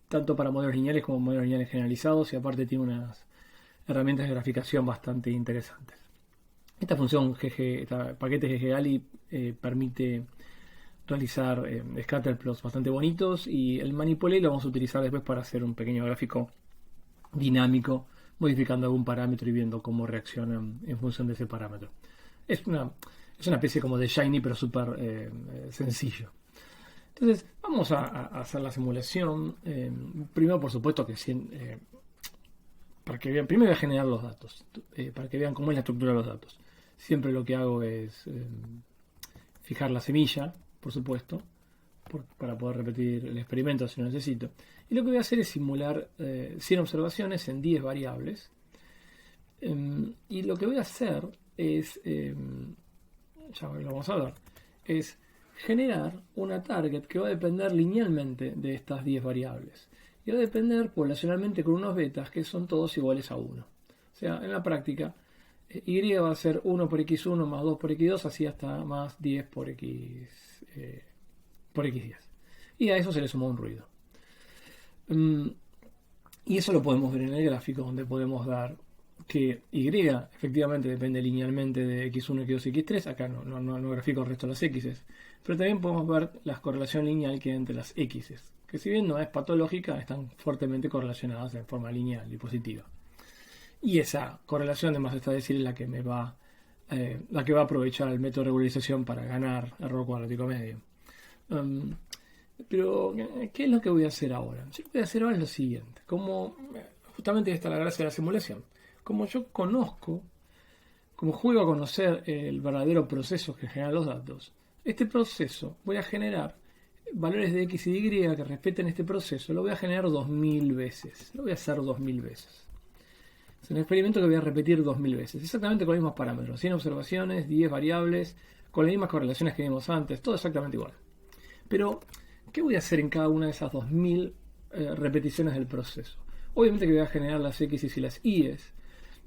tanto para modelos lineales como modelos lineales generalizados, y aparte tiene unas herramientas de graficación bastante interesantes. Esta función paquete GGALI permite realizar scatterplots bastante bonitos, y el manipulé lo vamos a utilizar después para hacer un pequeño gráfico dinámico, modificando algún parámetro y viendo cómo reaccionan en función de ese parámetro. Es una especie como de Shiny, pero súper sencillo. Entonces, vamos a hacer la simulación. Primero, por supuesto, para que vean, primero voy a generar los datos, para que vean cómo es la estructura de los datos. Siempre lo que hago es fijar la semilla, por supuesto, para poder repetir el experimento si lo necesito. Y lo que voy a hacer es simular 100 observaciones en 10 variables. Y lo que voy a hacer es, ya lo vamos a ver, es generar una target que va a depender linealmente de estas 10 variables. Y va a depender poblacionalmente con unos betas que son todos iguales a 1. O sea, en la práctica, y va a ser 1 por x1 más 2 por x2, así hasta más 10 por x10. Y a eso se le suma un ruido. Y eso lo podemos ver en el gráfico, donde podemos dar que y efectivamente depende linealmente de x1, x2 y x3. Acá no grafico el resto de las x's. Pero también podemos ver la correlación lineal que hay entre las x's, que si bien no es patológica, están fuertemente correlacionadas en forma lineal y positiva. Y esa correlación, además está decir, es la que va a aprovechar el método de regularización para ganar error cuadrático medio. Pero, ¿qué es lo que voy a hacer ahora? Lo que voy a hacer ahora es lo siguiente. Justamente está la gracia de la simulación. Como yo conozco, como juego a conocer el verdadero proceso que genera los datos, este proceso voy a generar valores de x y de y que respeten este proceso. Lo voy a generar 2000 veces. Lo voy a hacer 2000 veces. Es un experimento que voy a repetir 2000 veces, exactamente con los mismos parámetros, 100 observaciones, 10 variables, con las mismas correlaciones que vimos antes, todo exactamente igual. Pero, ¿qué voy a hacer en cada una de esas 2000 repeticiones del proceso? Obviamente que voy a generar las x y las y's,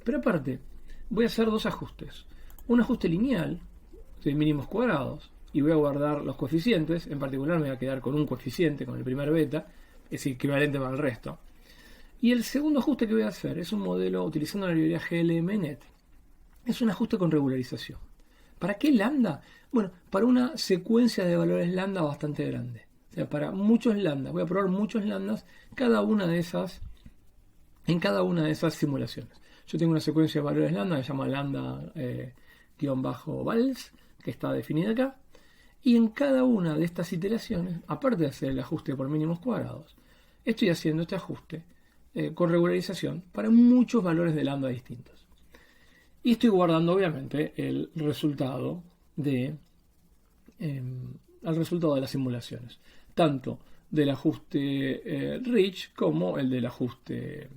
pero aparte, voy a hacer dos ajustes. Un ajuste lineal, de mínimos cuadrados, y voy a guardar los coeficientes. En particular me voy a quedar con un coeficiente, con el primer beta, es equivalente para el resto. Y el segundo ajuste que voy a hacer es un modelo utilizando la librería GLMNet. Es un ajuste con regularización. ¿Para qué lambda? Bueno, para una secuencia de valores lambda bastante grande. O sea, para muchos lambdas. Voy a probar muchos lambdas en cada una de esas simulaciones. Yo tengo una secuencia de valores lambda que se llama lambda-vals, que está definida acá. Y en cada una de estas iteraciones, aparte de hacer el ajuste por mínimos cuadrados, estoy haciendo este ajuste con regularización para muchos valores de lambda distintos. Y estoy guardando obviamente el resultado de las simulaciones, tanto del ajuste Rich como el del ajuste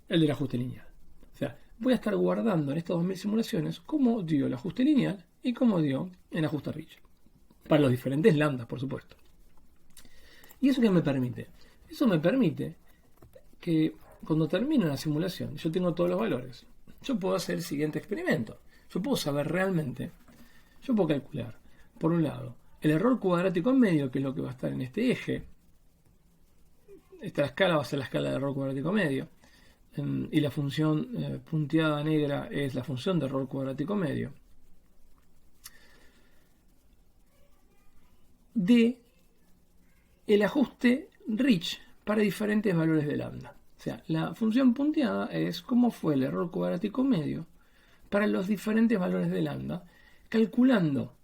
lineal. O sea, voy a estar guardando en estas 2000 simulaciones cómo dio el ajuste lineal y cómo dio el ajuste Rich, para los diferentes lambdas, por supuesto. ¿Y eso qué me permite? Eso me permite que cuando termine la simulación, yo tengo todos los valores. Yo puedo hacer el siguiente experimento. Yo puedo saber realmente, yo puedo calcular, por un lado, el error cuadrático en medio, que es lo que va a estar en este eje. Esta escala va a ser la escala de error cuadrático medio. Y la función punteada negra es la función de error cuadrático medio. De el ajuste Rich para diferentes valores de lambda. O sea, la función punteada es cómo fue el error cuadrático medio para los diferentes valores de lambda, calculando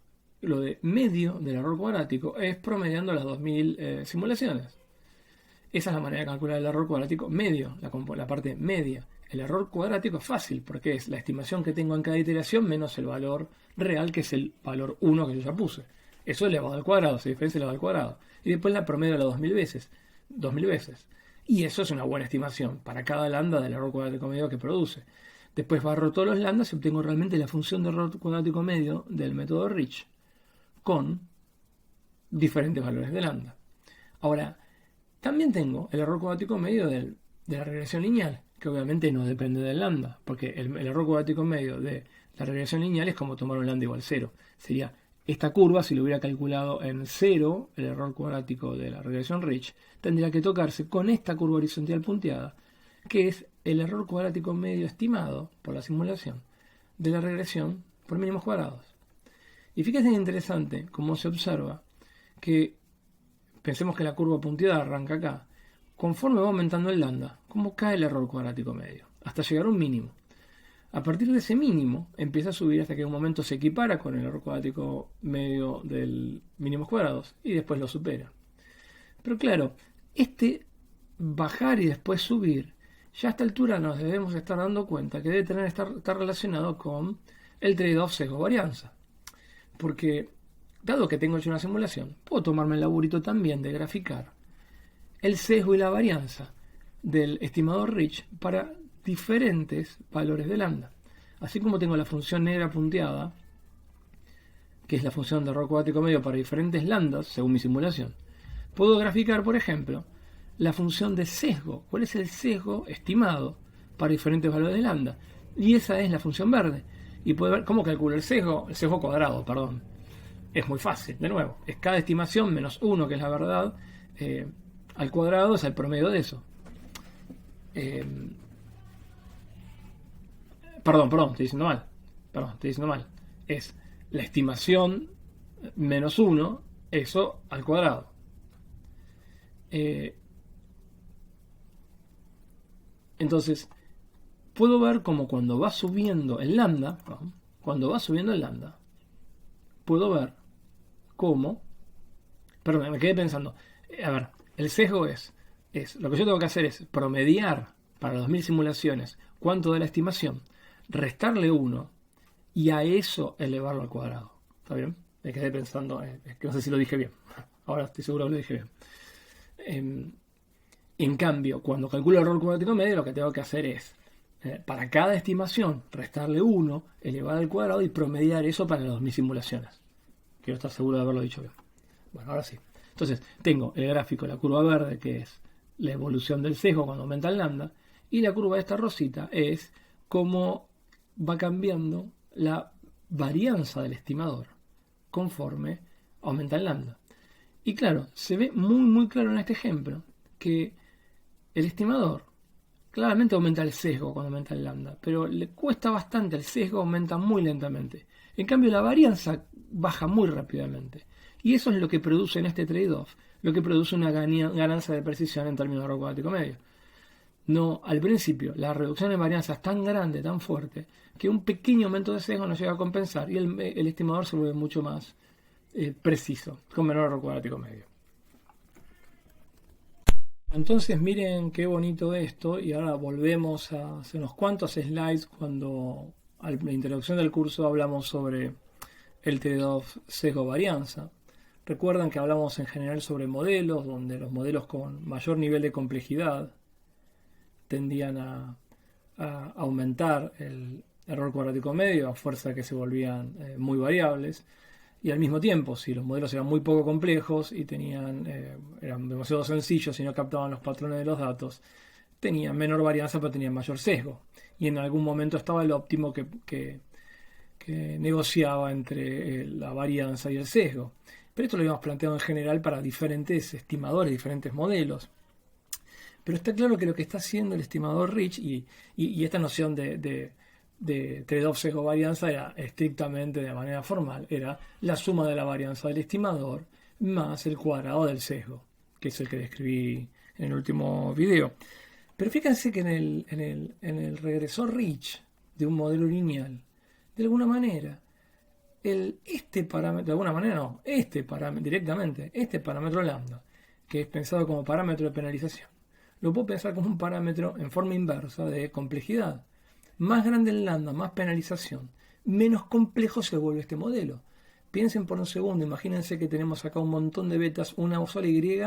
lo de medio del error cuadrático, es promediando las 2000 simulaciones. Esa es la manera de calcular el error cuadrático medio, la parte media. El error cuadrático es fácil, porque es la estimación que tengo en cada iteración menos el valor real, que es el valor 1 que yo ya puse. Eso elevado al cuadrado, se diferencia elevado al cuadrado. Y después la promedio las 2000 veces. Y eso es una buena estimación para cada lambda del error cuadrático medio que produce. Después barro todos los lambdas y obtengo realmente la función de error cuadrático medio del método Rich con diferentes valores de lambda. Ahora, también tengo el error cuadrático medio de la regresión lineal, que obviamente no depende del lambda, porque el error cuadrático medio de la regresión lineal es como tomar un lambda igual 0. Sería esta curva, si lo hubiera calculado en 0, el error cuadrático de la regresión Rich, tendría que tocarse con esta curva horizontal punteada, que es el error cuadrático medio estimado por la simulación de la regresión por mínimos cuadrados. Y fíjense interesante cómo se observa que, pensemos que la curva punteada arranca acá, conforme va aumentando el lambda, cómo cae el error cuadrático medio, hasta llegar a un mínimo. A partir de ese mínimo empieza a subir hasta que en un momento se equipara con el error cuadrático medio del mínimos cuadrados y después lo supera. Pero claro, este bajar y después subir, ya a esta altura nos debemos estar dando cuenta que debe estar relacionado con el trade-off sesgo-varianza. Porque, dado que tengo hecho una simulación, puedo tomarme el laburito también de graficar el sesgo y la varianza del estimador Rich para diferentes valores de lambda. Así como tengo la función negra punteada, que es la función de error cuadrático medio para diferentes lambdas, según mi simulación, puedo graficar, por ejemplo, la función de sesgo. ¿Cuál es el sesgo estimado para diferentes valores de lambda? Y esa es la función verde. Y puedo ver cómo calculo el sesgo cuadrado, perdón. Es muy fácil, de nuevo. Es cada estimación menos 1, que es la verdad, al cuadrado es el promedio de eso. Perdón, estoy diciendo mal. Es la estimación menos 1, eso al cuadrado. Entonces, puedo ver como cuando va subiendo el lambda, puedo ver cómo, perdón, me quedé pensando, a ver, el sesgo es lo que yo tengo que hacer es promediar para 2000 simulaciones cuánto da la estimación, restarle 1 y a eso elevarlo al cuadrado. ¿Está bien? Me quedé pensando, es que no sé si lo dije bien. Ahora estoy seguro que lo dije bien. En cambio, cuando calculo el error cuadrático medio, lo que tengo que hacer es, para cada estimación, restarle 1, elevar al cuadrado y promediar eso para las 2000 simulaciones. Quiero estar seguro de haberlo dicho bien. Bueno, ahora sí. Entonces, tengo el gráfico, la curva verde, que es la evolución del sesgo cuando aumenta el lambda, y la curva de esta rosita es cómo va cambiando la varianza del estimador conforme aumenta el lambda. Y claro, se ve muy claro en este ejemplo que el estimador claramente aumenta el sesgo cuando aumenta el lambda, pero le cuesta bastante, el sesgo aumenta muy lentamente. En cambio, la varianza baja muy rápidamente. Y eso es lo que produce en este trade-off, lo que produce una ganancia de precisión en términos de error cuadrático medio. No, al principio, la reducción de varianza es tan grande, tan fuerte, que un pequeño aumento de sesgo no llega a compensar y el estimador se vuelve mucho más preciso, con menor error cuadrático medio. Entonces miren qué bonito esto, y ahora volvemos a hacer unos cuantos slides cuando a la introducción del curso hablamos sobre el trade-off sesgo-varianza. Recuerdan que hablamos en general sobre modelos, donde los modelos con mayor nivel de complejidad tendían a aumentar el error cuadrático medio a fuerza que se volvían muy variables. Y al mismo tiempo, si los modelos eran muy poco complejos y eran demasiado sencillos y no captaban los patrones de los datos, tenían menor varianza pero tenían mayor sesgo. Y en algún momento estaba el óptimo que negociaba entre la varianza y el sesgo. Pero esto lo habíamos planteado en general para diferentes estimadores, diferentes modelos. Pero está claro que lo que está haciendo el estimador Rich y esta noción de trade-off sesgo varianza era estrictamente de manera formal, era la suma de la varianza del estimador más el cuadrado del sesgo, que es el que describí en el último video. Pero fíjense que en el regresor Rich de un modelo lineal, de alguna manera, este parámetro, de alguna manera no, este parámetro, directamente, este parámetro lambda, que es pensado como parámetro de penalización, lo puedo pensar como un parámetro en forma inversa de complejidad. Más grande el lambda, más penalización, menos complejo se vuelve este modelo. Piensen por un segundo, imagínense que tenemos acá un montón de betas, una sola Y,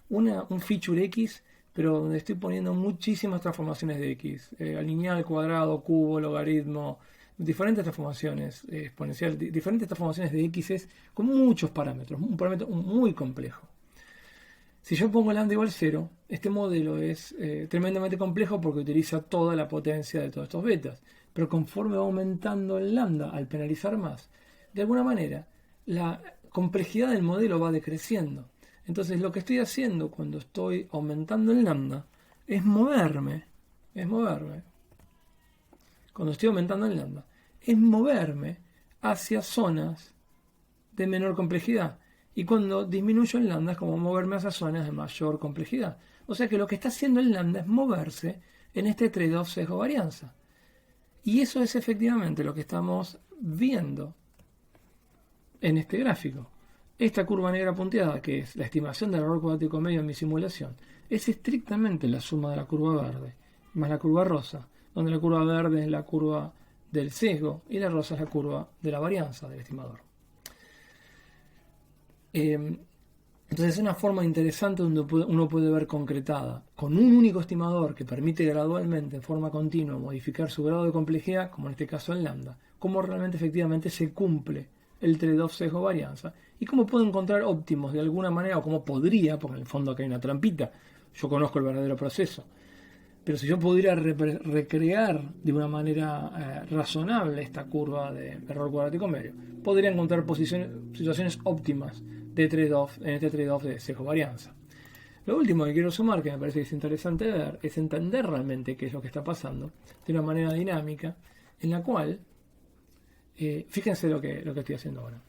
un feature X, pero donde estoy poniendo muchísimas transformaciones de X, lineal, cuadrado, cubo, logaritmo, diferentes transformaciones exponencial, diferentes transformaciones de X con muchos parámetros, un parámetro muy complejo. Si yo pongo lambda igual 0, este modelo es tremendamente complejo porque utiliza toda la potencia de todos estos betas. Pero conforme va aumentando el lambda al penalizar más, de alguna manera la complejidad del modelo va decreciendo. Entonces lo que estoy haciendo cuando estoy aumentando el lambda es moverme. Cuando estoy aumentando el lambda, es moverme hacia zonas de menor complejidad. Y cuando disminuyo el lambda es como moverme hacia zonas de mayor complejidad. O sea que lo que está haciendo el lambda es moverse en este trade-off sesgo-varianza. Y eso es efectivamente lo que estamos viendo en este gráfico. Esta curva negra punteada, que es la estimación del error cuadrático medio en mi simulación, es estrictamente la suma de la curva verde más la curva rosa, donde la curva verde es la curva del sesgo y la rosa es la curva de la varianza del estimador. Entonces es una forma interesante donde uno puede ver concretada, con un único estimador que permite gradualmente, en forma continua, modificar su grado de complejidad, como en este caso el lambda, cómo realmente efectivamente se cumple el trade-off sesgo-varianza y cómo puedo encontrar óptimos de alguna manera, o cómo podría, porque en el fondo acá hay una trampita, yo conozco el verdadero proceso, pero si yo pudiera recrear de una manera razonable esta curva de error cuadrático medio, podría encontrar situaciones óptimas de trade-off en este trade-off de sesgo-varianza. Lo último que quiero sumar, que me parece que es interesante ver, es entender realmente qué es lo que está pasando de una manera dinámica, en la cual, fíjense lo que estoy haciendo ahora.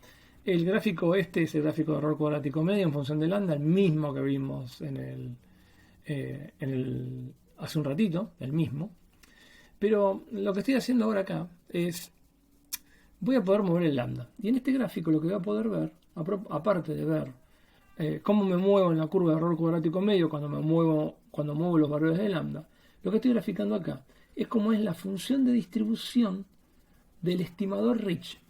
El gráfico este es el gráfico de error cuadrático medio en función de lambda, el mismo que vimos hace un ratito, el mismo. Pero lo que estoy haciendo ahora acá es, voy a poder mover el lambda. Y en este gráfico lo que voy a poder ver, aparte de ver cómo me muevo en la curva de error cuadrático medio cuando muevo los valores de lambda, lo que estoy graficando acá es cómo es la función de distribución del estimador Rich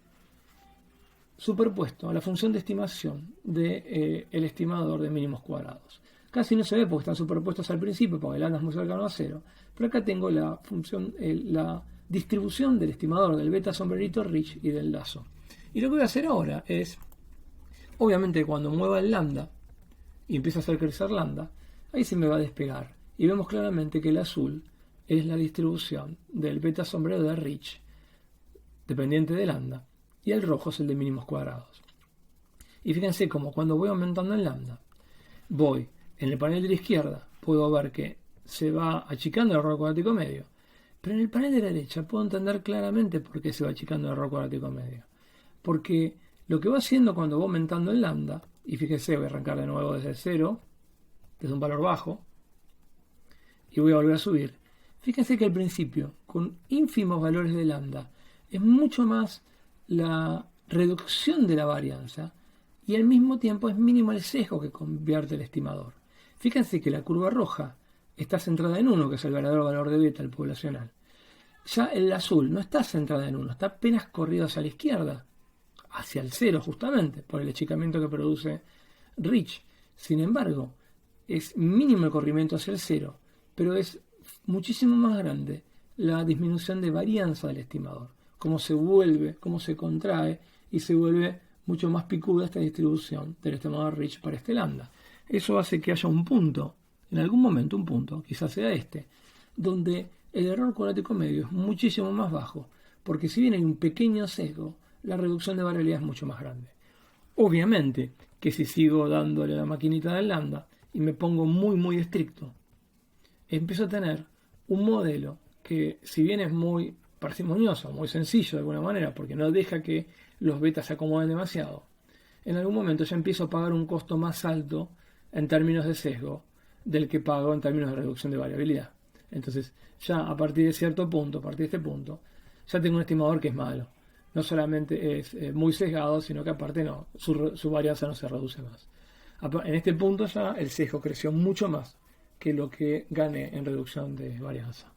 superpuesto a la función de estimación del estimador de mínimos cuadrados. Casi no se ve porque están superpuestos al principio, porque el lambda es muy cercano a 0. Pero acá tengo la función, la distribución del estimador del beta sombrerito Rich y del lazo. Y lo que voy a hacer ahora es, obviamente cuando mueva el lambda y empieza a hacer crecer lambda, ahí se me va a despegar. Y vemos claramente que el azul es la distribución del beta sombrero de Rich, dependiente de lambda, y el rojo es el de mínimos cuadrados. Y fíjense cómo cuando voy aumentando el lambda, voy en el panel de la izquierda, puedo ver que se va achicando el error cuadrático medio, pero en el panel de la derecha puedo entender claramente por qué se va achicando el error cuadrático medio. Porque lo que va haciendo cuando voy aumentando el lambda, y fíjense, voy a arrancar de nuevo desde 0, desde un valor bajo, y voy a volver a subir. Fíjense que al principio, con ínfimos valores de lambda, es mucho más la reducción de la varianza, y al mismo tiempo es mínimo el sesgo que convierte el estimador. Fíjense que la curva roja está centrada en 1, que es el verdadero valor de beta, el poblacional. Ya el azul no está centrada en 1, está apenas corrido hacia la izquierda, hacia el 0 justamente, por el achicamiento que produce Rich. Sin embargo, es mínimo el corrimiento hacia el 0, pero es muchísimo más grande la disminución de varianza del estimador, cómo se vuelve, cómo se contrae y se vuelve mucho más picuda esta distribución del estimador Rich para este lambda. Eso hace que haya un punto, en algún momento un punto, quizás sea este, donde el error cuadrático medio es muchísimo más bajo, porque si bien hay un pequeño sesgo, la reducción de variabilidad es mucho más grande. Obviamente que si sigo dándole a la maquinita del lambda y me pongo muy estricto, empiezo a tener un modelo que, si bien es muy parsimonioso, muy sencillo de alguna manera, porque no deja que los betas se acomoden demasiado, en algún momento ya empiezo a pagar un costo más alto en términos de sesgo del que pago en términos de reducción de variabilidad. Entonces, ya a partir de cierto punto, a partir de este punto, ya tengo un estimador que es malo. No solamente es muy sesgado, sino que aparte no, su varianza no se reduce más. En este punto ya el sesgo creció mucho más que lo que gané en reducción de varianza.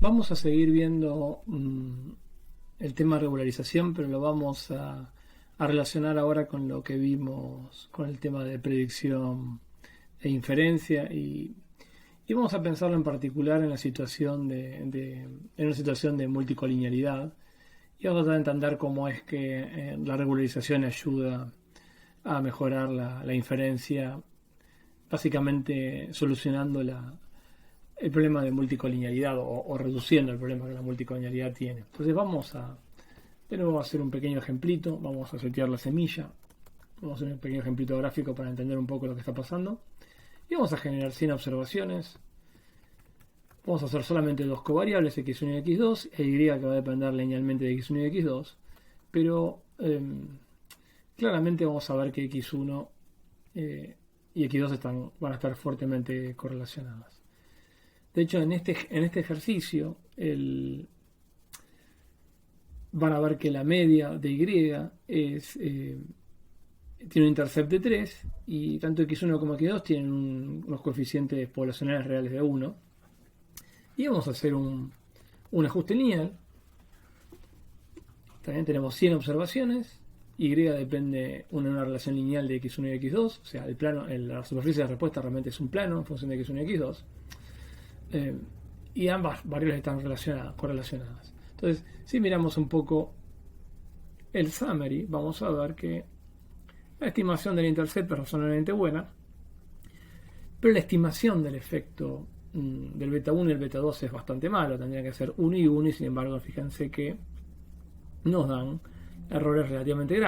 Vamos a seguir viendo el tema de regularización, pero lo vamos a relacionar ahora con lo que vimos con el tema de predicción e inferencia y vamos a pensarlo en particular en la situación en una situación de multicolinealidad y vamos a entender cómo es que la regularización ayuda a mejorar la inferencia, básicamente solucionando el problema de multicolinealidad o reduciendo el problema que la multicolinealidad tiene. Entonces vamos a hacer un pequeño ejemplito, vamos a setear la semilla, vamos a hacer un pequeño ejemplito gráfico para entender un poco lo que está pasando y vamos a generar 100 observaciones. Vamos a hacer solamente dos covariables, x1 y x2, e y que va a depender linealmente de x1 y x2, pero claramente vamos a ver que x1 y x2 van a estar fuertemente correlacionadas. De hecho, en este ejercicio van a ver que la media de y tiene un intercept de 3 y tanto x1 como x2 tienen unos coeficientes poblacionales reales de 1. Y vamos a hacer un ajuste lineal. También tenemos 100 observaciones. Y depende de una relación lineal de x1 y x2. O sea, la superficie de respuesta realmente es un plano en función de x1 y x2. Y ambas variables están correlacionadas. Entonces, si miramos un poco el summary, vamos a ver que la estimación del intercept es razonablemente buena, pero la estimación del efecto del beta 1 y el beta 2 es bastante malo. Tendría que ser 1 y 1 y sin embargo fíjense que nos dan errores relativamente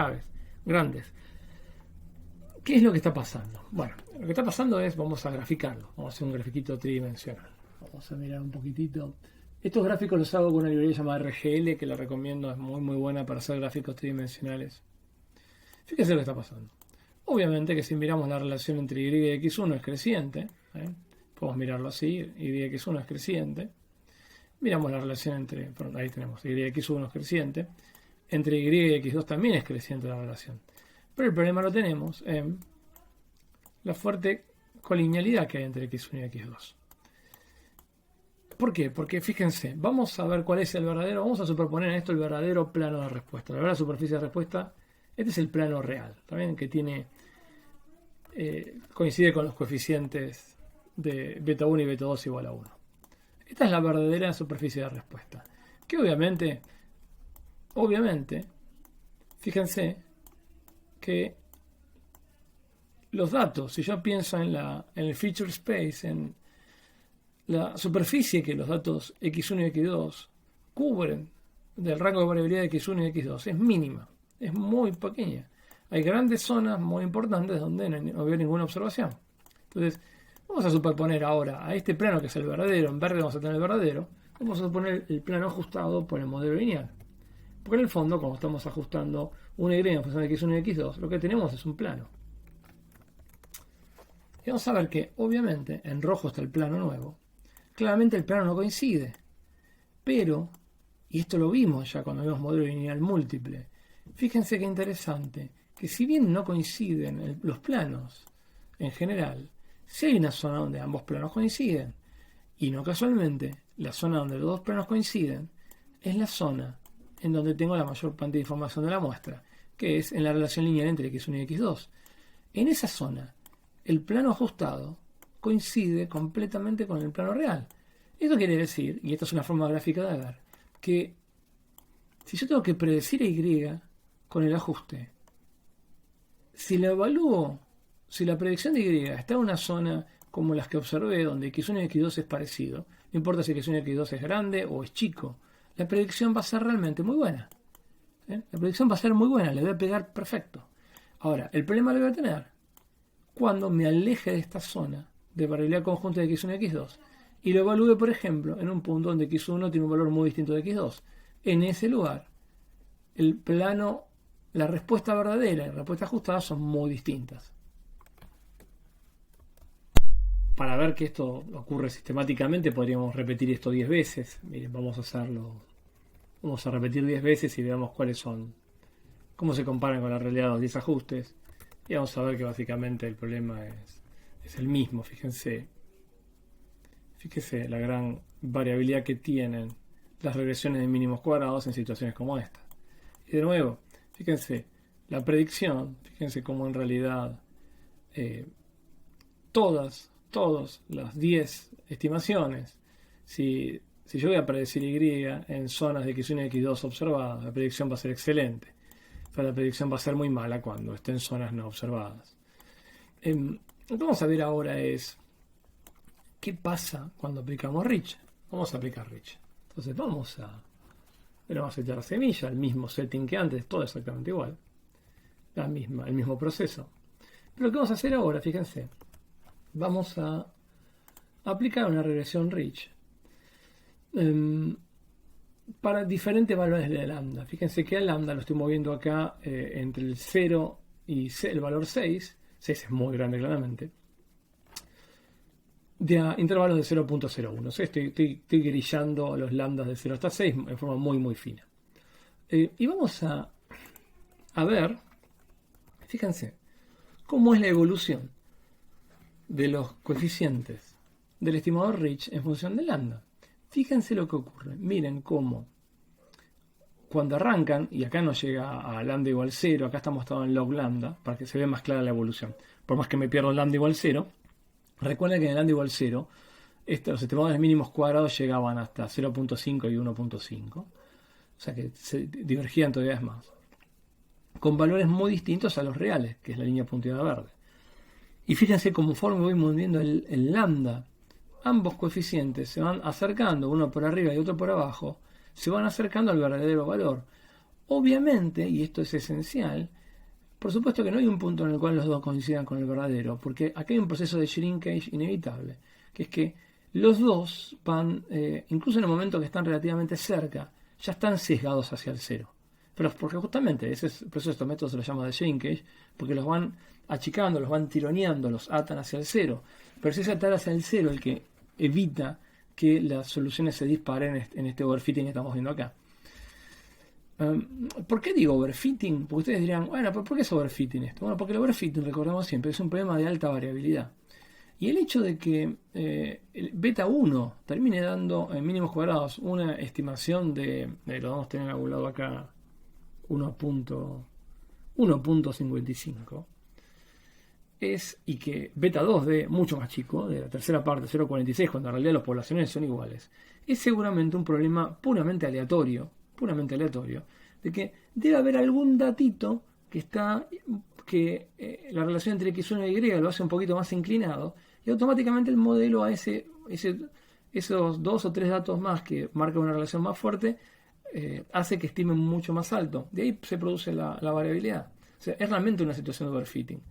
grandes. ¿Qué es lo que está pasando? Bueno, lo que está pasando es, vamos a graficarlo, vamos a hacer un grafiquito tridimensional. Vamos a mirar un poquitito. Estos gráficos los hago con una librería llamada RGL, que la recomiendo, es muy muy buena para hacer gráficos tridimensionales. Fíjense lo que está pasando. Obviamente que si miramos la relación entre y y x1 es creciente, podemos mirarlo así, y de x1 es creciente. Miramos la relación entre, ahí tenemos, y de x1 es creciente. Entre y y x2 también es creciente la relación. Pero el problema lo tenemos en la fuerte colinealidad que hay entre x1 y x2. ¿Por qué? Porque fíjense, vamos a ver cuál es el verdadero, vamos a superponer en esto el verdadero plano de respuesta. La verdadera superficie de respuesta, este es el plano real, también que tiene, coincide con los coeficientes de beta 1 y beta 2 igual a 1. Esta es la verdadera superficie de respuesta. Que obviamente, fíjense que los datos, si yo pienso en el feature space, en la superficie que los datos x1 y x2 cubren del rango de variabilidad de x1 y x2 es mínima, es muy pequeña. Hay grandes zonas muy importantes donde no veo ninguna observación. Entonces, vamos a superponer ahora a este plano que es el verdadero, en verde vamos a tener el verdadero, vamos a suponer el plano ajustado por el modelo lineal. Porque en el fondo, como estamos ajustando una y en función de x1 y x2, lo que tenemos es un plano. Y vamos a ver que, obviamente, en rojo está el plano nuevo. Claramente el plano no coincide. Pero, y esto lo vimos ya cuando vimos modelo lineal múltiple, fíjense qué interesante, que si bien no coinciden los planos en general, si hay una zona donde ambos planos coinciden, y no casualmente, la zona donde los dos planos coinciden, es la zona en donde tengo la mayor cantidad de información de la muestra, que es en la relación lineal entre x1 y x2. En esa zona, el plano ajustado coincide completamente con el plano real. Esto quiere decir, y esto es una forma gráfica de ver, que si yo tengo que predecir a y con el ajuste, si la evalúo, si la predicción de y está en una zona como las que observé, donde x1 y x2 es parecido, no importa si x1 y x2 es grande o es chico, la predicción va a ser realmente muy buena. La predicción va a ser muy buena, le voy a pegar perfecto. Ahora, el problema lo voy a tener cuando me aleje de esta zona de variabilidad conjunta de x1 y x2 y lo evalúe, por ejemplo, en un punto donde x1 tiene un valor muy distinto de x2. En ese lugar, el plano, la respuesta verdadera y la respuesta ajustada son muy distintas. para ver que esto ocurre sistemáticamente podríamos repetir esto 10 veces. Miren, vamos a hacerlo. Vamos a repetir 10 veces y veamos cuáles son, cómo se comparan con la realidad los 10 ajustes. Y vamos a ver que básicamente el problema es el mismo. Fíjense la gran variabilidad que tienen las regresiones de mínimos cuadrados en situaciones como esta. Y de nuevo, fíjense la predicción, fíjense cómo en realidad todas las 10 estimaciones, si yo voy a predecir Y en zonas de X1 y X2 observadas, la predicción va a ser excelente. Pero la predicción va a ser muy mala cuando esté en zonas no observadas. Lo que vamos a ver ahora es qué pasa cuando aplicamos Rich. Vamos a aplicar Rich. Entonces vamos a setear semilla, el mismo setting que antes, todo exactamente igual. El mismo proceso. Pero lo que vamos a hacer ahora, fíjense, vamos a aplicar una regresión Rich para diferentes valores de lambda. Fíjense que el lambda lo estoy moviendo acá entre el 0 y el valor 6. 6 es muy grande claramente. De intervalos de 0.01. O sea, estoy grillando los lambdas de 0 hasta 6 en forma muy muy fina. Y vamos a ver, fíjense, cómo es la evolución de los coeficientes del estimador Rich en función de lambda. Fíjense lo que ocurre. Miren cómo cuando arrancan, y acá no llega a lambda igual 0, acá estamos en log lambda, para que se vea más clara la evolución. Por más que me pierdo lambda igual 0, recuerden que en el lambda igual 0, los estimadores mínimos cuadrados llegaban hasta 0.5 y 1.5. O sea que se divergían todavía más. Con valores muy distintos a los reales, que es la línea punteada verde. Y fíjense conforme voy moviendo el lambda, ambos coeficientes se van acercando, uno por arriba y otro por abajo, se van acercando al verdadero valor. Obviamente, y esto es esencial, por supuesto que no hay un punto en el cual los dos coincidan con el verdadero, porque aquí hay un proceso de shrinkage inevitable, que es que los dos van, incluso en el momento que están relativamente cerca, ya están sesgados hacia el cero. Pero porque justamente ese proceso, estos métodos se los llama de shrinkage, porque los van achicando, los van tironeando, los atan hacia el cero. Pero es ese atar hacia el cero el que evita que las soluciones se disparen en este overfitting que estamos viendo acá. ¿Por qué digo overfitting? Porque ustedes dirán, bueno, ¿por qué es overfitting esto? Bueno, porque el overfitting, recordamos siempre, es un problema de alta variabilidad. Y el hecho de que el beta 1 termine dando en mínimos cuadrados una estimación lo vamos a tener en algún lado acá, 1.55, y que beta 2 dé mucho más chico, de la tercera parte, 0.46, cuando en realidad las poblaciones son iguales, es seguramente un problema puramente aleatorio, de que debe haber algún datito que la relación entre X1 y Y lo hace un poquito más inclinado, y automáticamente el modelo a esos 2 o 3 datos más que marcan una relación más fuerte, hace que estimen mucho más alto. De ahí se produce la variabilidad. O sea, es realmente una situación de overfitting.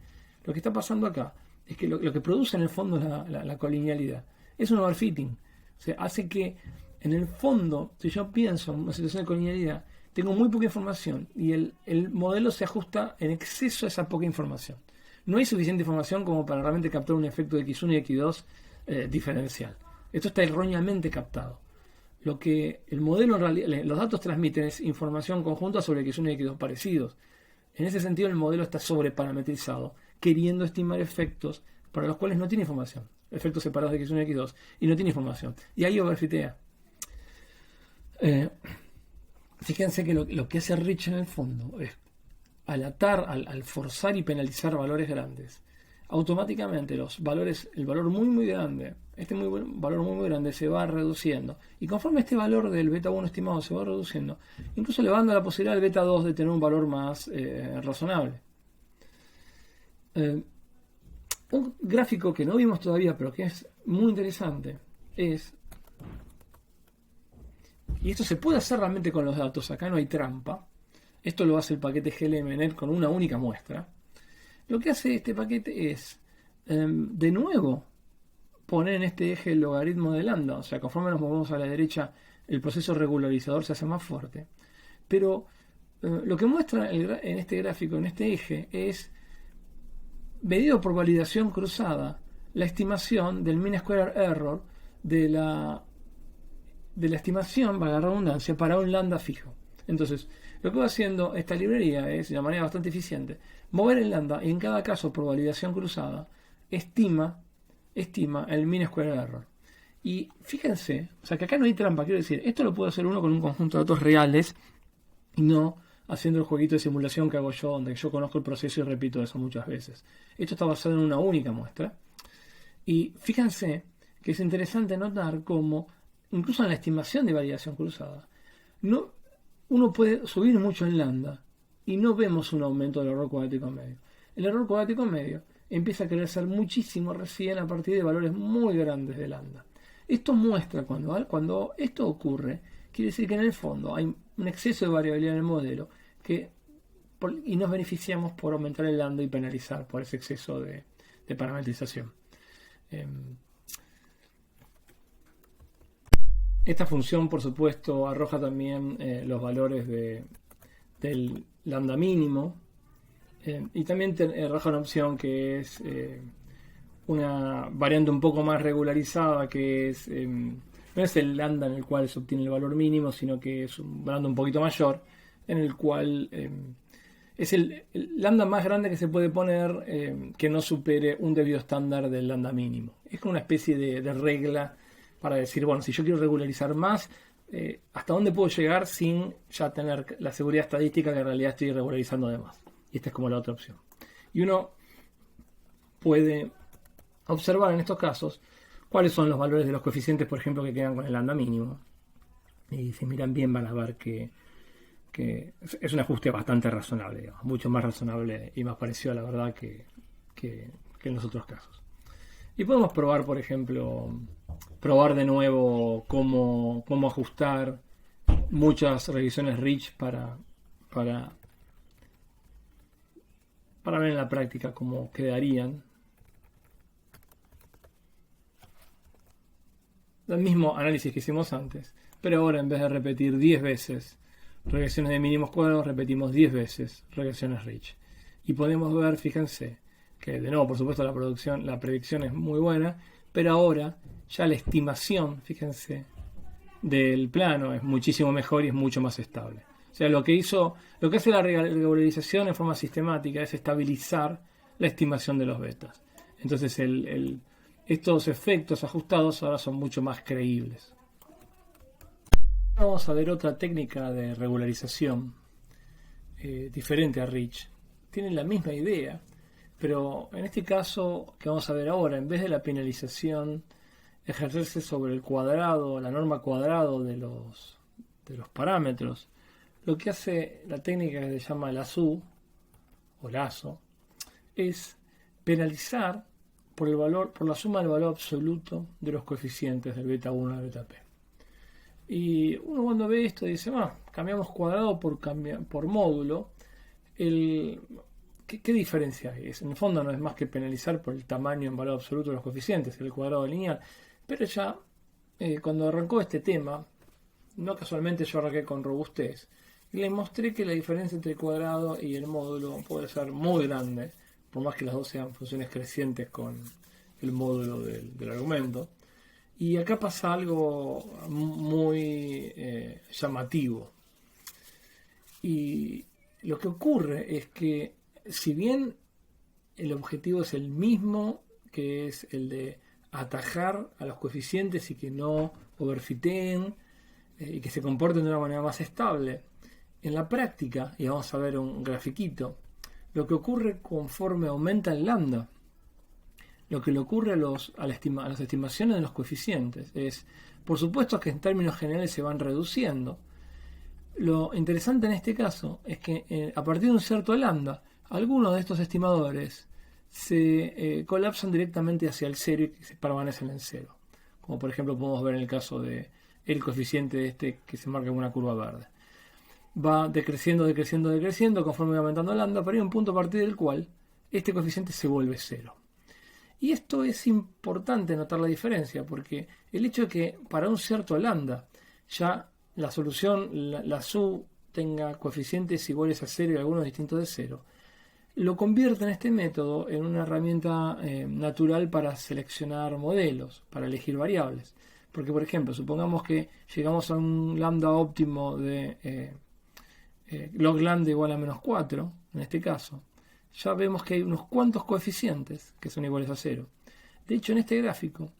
Lo que está pasando acá es que lo que produce en el fondo la colinealidad es un overfitting. O sea, hace que en el fondo, si yo pienso en una situación de colinealidad, tengo muy poca información y el modelo se ajusta en exceso a esa poca información. No hay suficiente información como para realmente captar un efecto de X1 y X2 diferencial. Esto está erróneamente captado. Lo que el modelo en realidad, los datos transmiten es información conjunta sobre X1 y X2 parecidos. En ese sentido el modelo está sobreparametrizado, queriendo estimar efectos para los cuales no tiene información. Efectos separados de X1 y X2 y no tiene información. Y ahí overfitea. Fíjense que lo que hace Rich en el fondo es al forzar y penalizar valores grandes, automáticamente el valor muy muy grande, valor muy muy grande se va reduciendo, y conforme este valor del beta 1 estimado se va reduciendo, incluso le va dando la posibilidad al beta 2 de tener un valor más razonable. Un gráfico que no vimos todavía pero que es muy interesante es, y esto se puede hacer realmente con los datos, acá no hay trampa, esto lo hace el paquete GLMNet con una única muestra. Lo que hace este paquete es, de nuevo, poner en este eje el logaritmo de lambda. O sea, conforme nos movemos a la derecha, el proceso regularizador se hace más fuerte. Pero lo que muestra en este gráfico, en este eje, es, medido por validación cruzada, la estimación del mean square error de la estimación, valga la redundancia, para un lambda fijo. Entonces, lo que va haciendo esta librería es, de una manera bastante eficiente, mover el lambda y en cada caso, por validación cruzada, estima el mean square error. Y fíjense, o sea que acá no hay trampa, quiero decir, esto lo puede hacer uno con un conjunto de datos reales y no haciendo el jueguito de simulación que hago yo, donde yo conozco el proceso y repito eso muchas veces. Esto está basado en una única muestra. Y fíjense que es interesante notar cómo, incluso en la estimación de validación cruzada, uno puede subir mucho en lambda y no vemos un aumento del error cuadrático medio. El error cuadrático medio empieza a crecer muchísimo recién a partir de valores muy grandes de lambda. Esto muestra cuando esto ocurre, quiere decir que en el fondo hay un exceso de variabilidad en el modelo y nos beneficiamos por aumentar el lambda y penalizar por ese exceso de parametrización. Esta función, por supuesto, arroja también los valores del lambda mínimo y también arroja una opción que es una variante un poco más regularizada, que es no es el lambda en el cual se obtiene el valor mínimo, sino que es un lambda un poquito mayor, en el cual es el lambda más grande que se puede poner que no supere un desvío estándar del lambda mínimo. Es como una especie de regla para decir, bueno, si yo quiero regularizar más, ¿hasta dónde puedo llegar sin ya tener la seguridad estadística que en realidad estoy regularizando de más? Y esta es como la otra opción. Y uno puede observar en estos casos cuáles son los valores de los coeficientes, por ejemplo, que quedan con el lambda mínimo. Y si miran bien van a ver que es un ajuste bastante razonable, digamos, mucho más razonable y más parecido a la verdad que en los otros casos. Y podemos probar, por ejemplo, de nuevo cómo ajustar muchas revisiones Rich para ver en la práctica cómo quedarían. El mismo análisis que hicimos antes, pero ahora en vez de repetir 10 veces regresiones de mínimos cuadrados, repetimos 10 veces regresiones Rich. Y podemos ver, fíjense, que de nuevo, por supuesto, la predicción es muy buena, pero ahora ya la estimación, fíjense, del plano es muchísimo mejor y es mucho más estable. O sea, lo que hace la regularización en forma sistemática es estabilizar la estimación de los betas. Entonces, estos efectos ajustados ahora son mucho más creíbles. Vamos a ver otra técnica de regularización diferente a Rich. Tienen la misma idea, pero en este caso que vamos a ver ahora, en vez de la penalización ejercerse sobre el cuadrado, la norma cuadrado de los parámetros, lo que hace la técnica que se llama lazo o lazo es penalizar por la suma del valor absoluto de los coeficientes del beta 1 al beta p. Y uno cuando ve esto dice, cambiamos cuadrado por módulo. ¿Qué diferencia hay? En el fondo no es más que penalizar por el tamaño en valor absoluto de los coeficientes, el cuadrado lineal. Pero ya, cuando arrancó este tema, no casualmente yo arranqué con robustez, y les mostré que la diferencia entre el cuadrado y el módulo puede ser muy grande, por más que las dos sean funciones crecientes con el módulo del argumento. Y acá pasa algo muy llamativo. Y lo que ocurre es que, si bien el objetivo es el mismo, que es el de atajar a los coeficientes y que no overfiteen y que se comporten de una manera más estable, en la práctica, y vamos a ver un grafiquito, lo que ocurre conforme aumenta el lambda, lo que le ocurre a las estimaciones de los coeficientes es, por supuesto que en términos generales se van reduciendo. Lo interesante en este caso es que a partir de un cierto lambda, algunos de estos estimadores se colapsan directamente hacia el cero y se permanecen en cero. Como por ejemplo podemos ver en el caso de el coeficiente que se marca en una curva verde. Va decreciendo conforme va aumentando el lambda, pero hay un punto a partir del cual este coeficiente se vuelve cero. Y esto es importante notar la diferencia, porque el hecho de que para un cierto lambda ya la solución, la SU, tenga coeficientes iguales a cero y algunos distintos de cero, lo convierte en este método en una herramienta natural para seleccionar modelos, para elegir variables. Porque, por ejemplo, supongamos que llegamos a un lambda óptimo de log lambda igual a menos 4, en este caso. Ya vemos que hay unos cuantos coeficientes que son iguales a 0. De hecho, en este gráfico,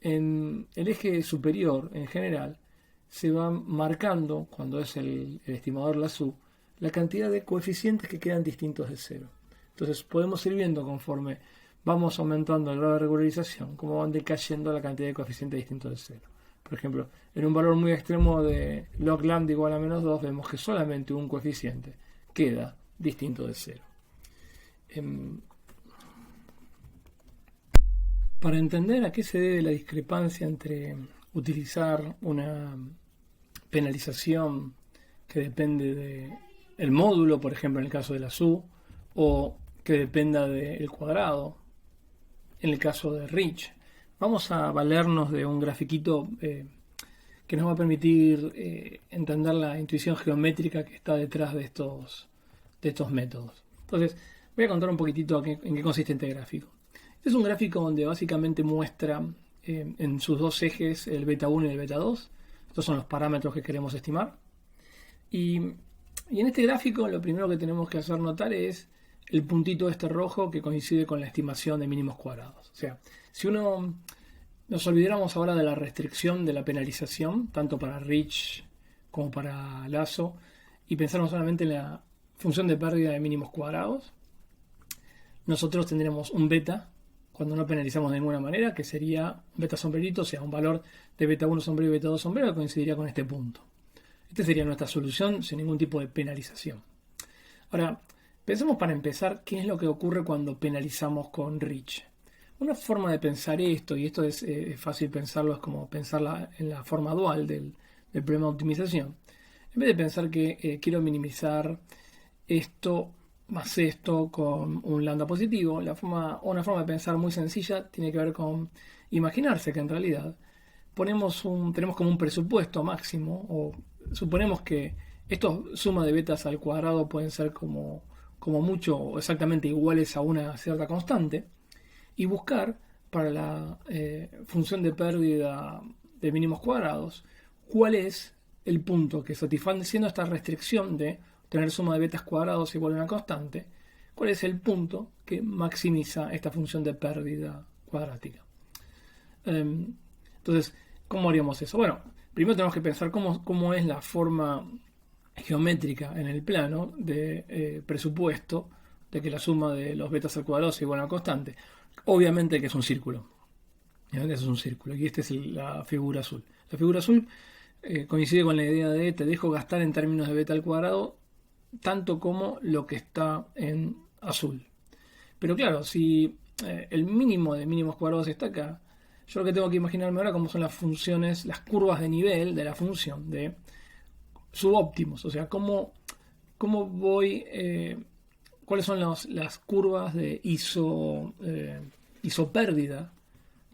en el eje superior, en general, se va marcando, cuando es el estimador LASU, la cantidad de coeficientes que quedan distintos de 0. Entonces podemos ir viendo conforme vamos aumentando el grado de regularización, cómo van decayendo la cantidad de coeficientes distintos de 0. Por ejemplo, en un valor muy extremo de log lambda igual a menos 2, vemos que solamente un coeficiente queda distinto de 0. Para entender a qué se debe la discrepancia entre utilizar una penalización que depende del módulo, por ejemplo en el caso de la SU, o que dependa del cuadrado, en el caso de Rich, vamos a valernos de un grafiquito que nos va a permitir entender la intuición geométrica que está detrás de estos métodos. Entonces, voy a contar un poquitito en qué consiste este gráfico. Este es un gráfico donde básicamente muestra en sus dos ejes el beta 1 y el beta 2. Estos son los parámetros que queremos estimar. Y en este gráfico lo primero que tenemos que hacer notar es el puntito este rojo que coincide con la estimación de mínimos cuadrados. O sea, si nos olvidáramos ahora de la restricción de la penalización, tanto para Rich como para Lasso, y pensáramos solamente en la función de pérdida de mínimos cuadrados, nosotros tendremos un beta cuando no penalizamos de ninguna manera, que sería un beta sombrerito, o sea, un valor de beta 1 sombrero y beta 2 sombrero que coincidiría con este punto. Esta sería nuestra solución sin ningún tipo de penalización. Ahora, pensemos para empezar qué es lo que ocurre cuando penalizamos con Rich. Una forma de pensar esto, y esto es fácil pensarlo, es como pensarla en la forma dual del problema de optimización. En vez de pensar que quiero minimizar esto más esto con un lambda positivo, una forma de pensar muy sencilla tiene que ver con imaginarse que en realidad tenemos como un presupuesto máximo, o suponemos que estos sumas de betas al cuadrado pueden ser como mucho o exactamente iguales a una cierta constante, y buscar para la función de pérdida de mínimos cuadrados cuál es el punto que satisfaciendo esta restricción de tener suma de betas cuadrados igual a una constante, cuál es el punto que maximiza esta función de pérdida cuadrática. Entonces, ¿cómo haríamos eso? Bueno, primero tenemos que pensar cómo es la forma geométrica en el plano de presupuesto de que la suma de los betas al cuadrado sea igual a una constante. Obviamente que es un círculo. Es un círculo. Y esta es la figura azul. La figura azul coincide con la idea de te dejo gastar en términos de beta al cuadrado tanto como lo que está en azul. Pero claro, si el mínimo de mínimos cuadrados está acá, yo lo que tengo que imaginarme ahora cómo son las funciones, las curvas de nivel de la función de subóptimos. O sea, cómo voy, cuáles son las curvas de isopérdida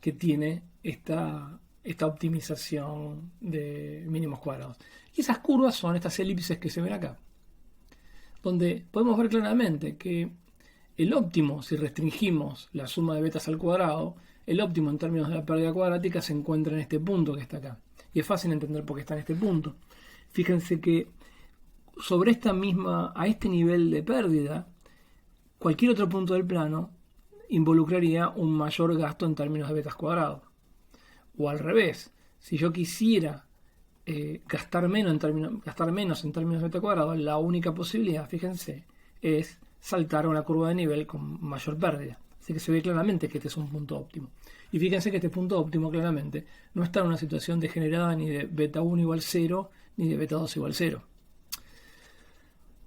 que tiene esta optimización de mínimos cuadrados. Y esas curvas son estas elipses que se ven acá, donde podemos ver claramente que el óptimo, si restringimos la suma de betas al cuadrado, el óptimo en términos de la pérdida cuadrática se encuentra en este punto que está acá. Y es fácil entender por qué está en este punto. Fíjense que sobre a este nivel de pérdida, cualquier otro punto del plano involucraría un mayor gasto en términos de betas cuadrados. O al revés, si yo quisiera gastar menos en términos de beta cuadrado, la única posibilidad, fíjense, es saltar a una curva de nivel con mayor pérdida. Así que se ve claramente que este es un punto óptimo. Y fíjense que este punto óptimo claramente no está en una situación degenerada ni de beta 1 igual 0, ni de beta 2 igual 0.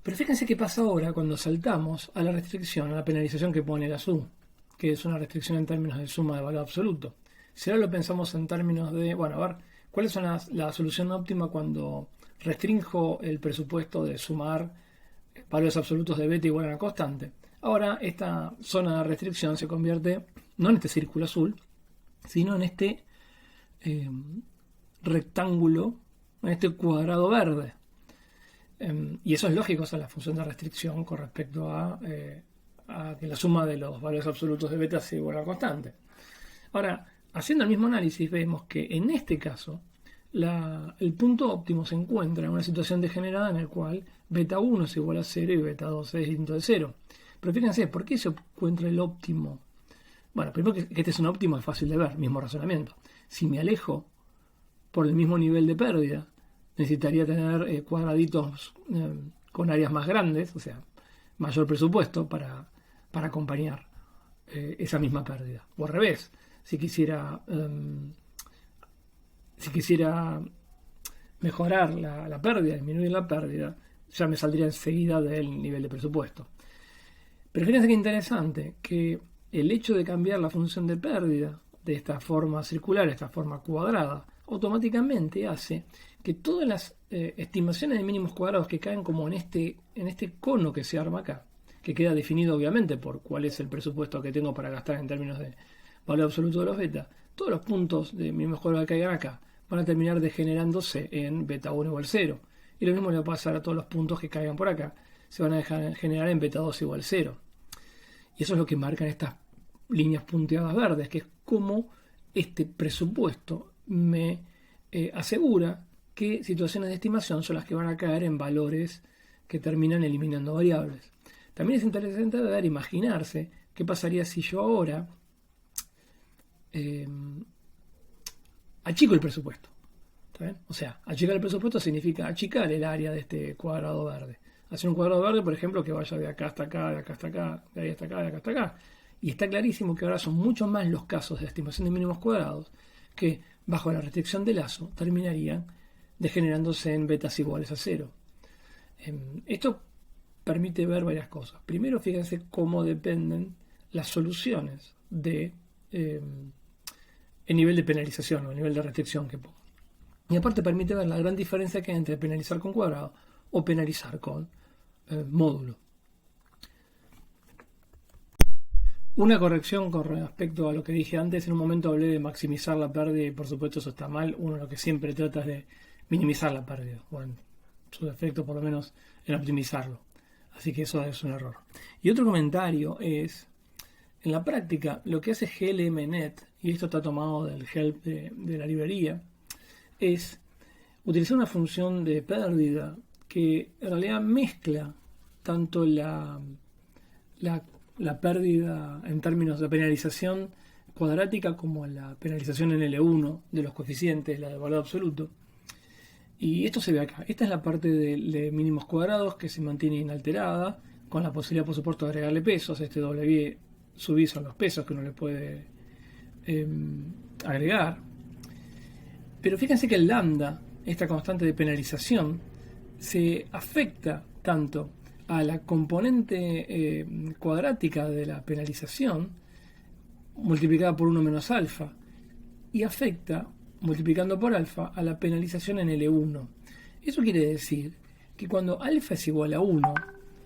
Pero fíjense qué pasa ahora cuando saltamos a la restricción, a la penalización que pone la SU, que es una restricción en términos de suma de valor absoluto. Si ahora lo pensamos en términos de, bueno, a ver, ¿cuáles son la solución óptima cuando restrinjo el presupuesto de sumar valores absolutos de beta igual a una constante? Ahora esta zona de restricción se convierte no en este círculo azul, sino en este rectángulo, en este cuadrado verde. Y eso es lógico, esa es la función de restricción con respecto a a que la suma de los valores absolutos de beta sea igual a la constante. Ahora, haciendo el mismo análisis, vemos que en este caso el punto óptimo se encuentra en una situación degenerada en la cual beta 1 es igual a 0 y beta 2 es distinto de 0. Pero fíjense, ¿por qué se encuentra el óptimo? Bueno, primero que este es un óptimo es fácil de ver, mismo razonamiento. Si me alejo por el mismo nivel de pérdida, necesitaría tener cuadraditos con áreas más grandes, o sea, mayor presupuesto para acompañar esa misma pérdida. O al revés, si quisiera mejorar la pérdida, disminuir la pérdida, ya me saldría enseguida del nivel de presupuesto. Pero fíjense que interesante que el hecho de cambiar la función de pérdida de esta forma circular a esta forma cuadrada automáticamente hace que todas las estimaciones de mínimos cuadrados que caen como en este cono que se arma acá, que queda definido obviamente por cuál es el presupuesto que tengo para gastar en términos de valor absoluto de los beta, todos los puntos de mínimos cuadrados que caigan acá van a terminar degenerándose en beta 1 igual 0. Y lo mismo le va a pasar a todos los puntos que caigan por acá, se van a generar en beta 2 igual 0. Y eso es lo que marcan estas líneas punteadas verdes, que es como este presupuesto me asegura que situaciones de estimación son las que van a caer en valores que terminan eliminando variables. También es interesante ver, imaginarse qué pasaría si yo ahora achico el presupuesto. ¿Está bien? O sea, achicar el presupuesto significa achicar el área de este cuadrado verde. Hacer un cuadrado verde, por ejemplo, que vaya de acá hasta acá, de acá hasta acá, de ahí hasta acá, de acá hasta acá. Y está clarísimo que ahora son mucho más los casos de estimación de mínimos cuadrados que, bajo la restricción de lazo, terminarían degenerándose en betas iguales a 0. Esto permite ver varias cosas. Primero, fíjense cómo dependen las soluciones de el nivel de penalización o el nivel de restricción que pongo. Y aparte permite ver la gran diferencia que hay entre penalizar con cuadrado o penalizar con módulo. Una corrección con respecto a lo que dije antes. En un momento hablé de maximizar la pérdida y por supuesto eso está mal. Uno lo que siempre trata es de minimizar la pérdida, o en su defecto por lo menos en optimizarlo. Así que eso es un error. Y otro comentario es, en la práctica lo que hace GLMNet, y esto está tomado del help de la librería, es utilizar una función de pérdida que en realidad mezcla tanto la pérdida en términos de penalización cuadrática como la penalización en L1 de los coeficientes, la de valor absoluto. Y esto se ve acá. Esta es la parte de mínimos cuadrados que se mantiene inalterada, con la posibilidad, por supuesto, de agregarle pesos. Este W sub son los pesos que uno le puede agregar. Pero fíjense que el lambda, esta constante de penalización, se afecta tanto a la componente cuadrática de la penalización multiplicada por 1 menos alfa y afecta, multiplicando por alfa, a la penalización en L1. Eso quiere decir que cuando alfa es igual a 1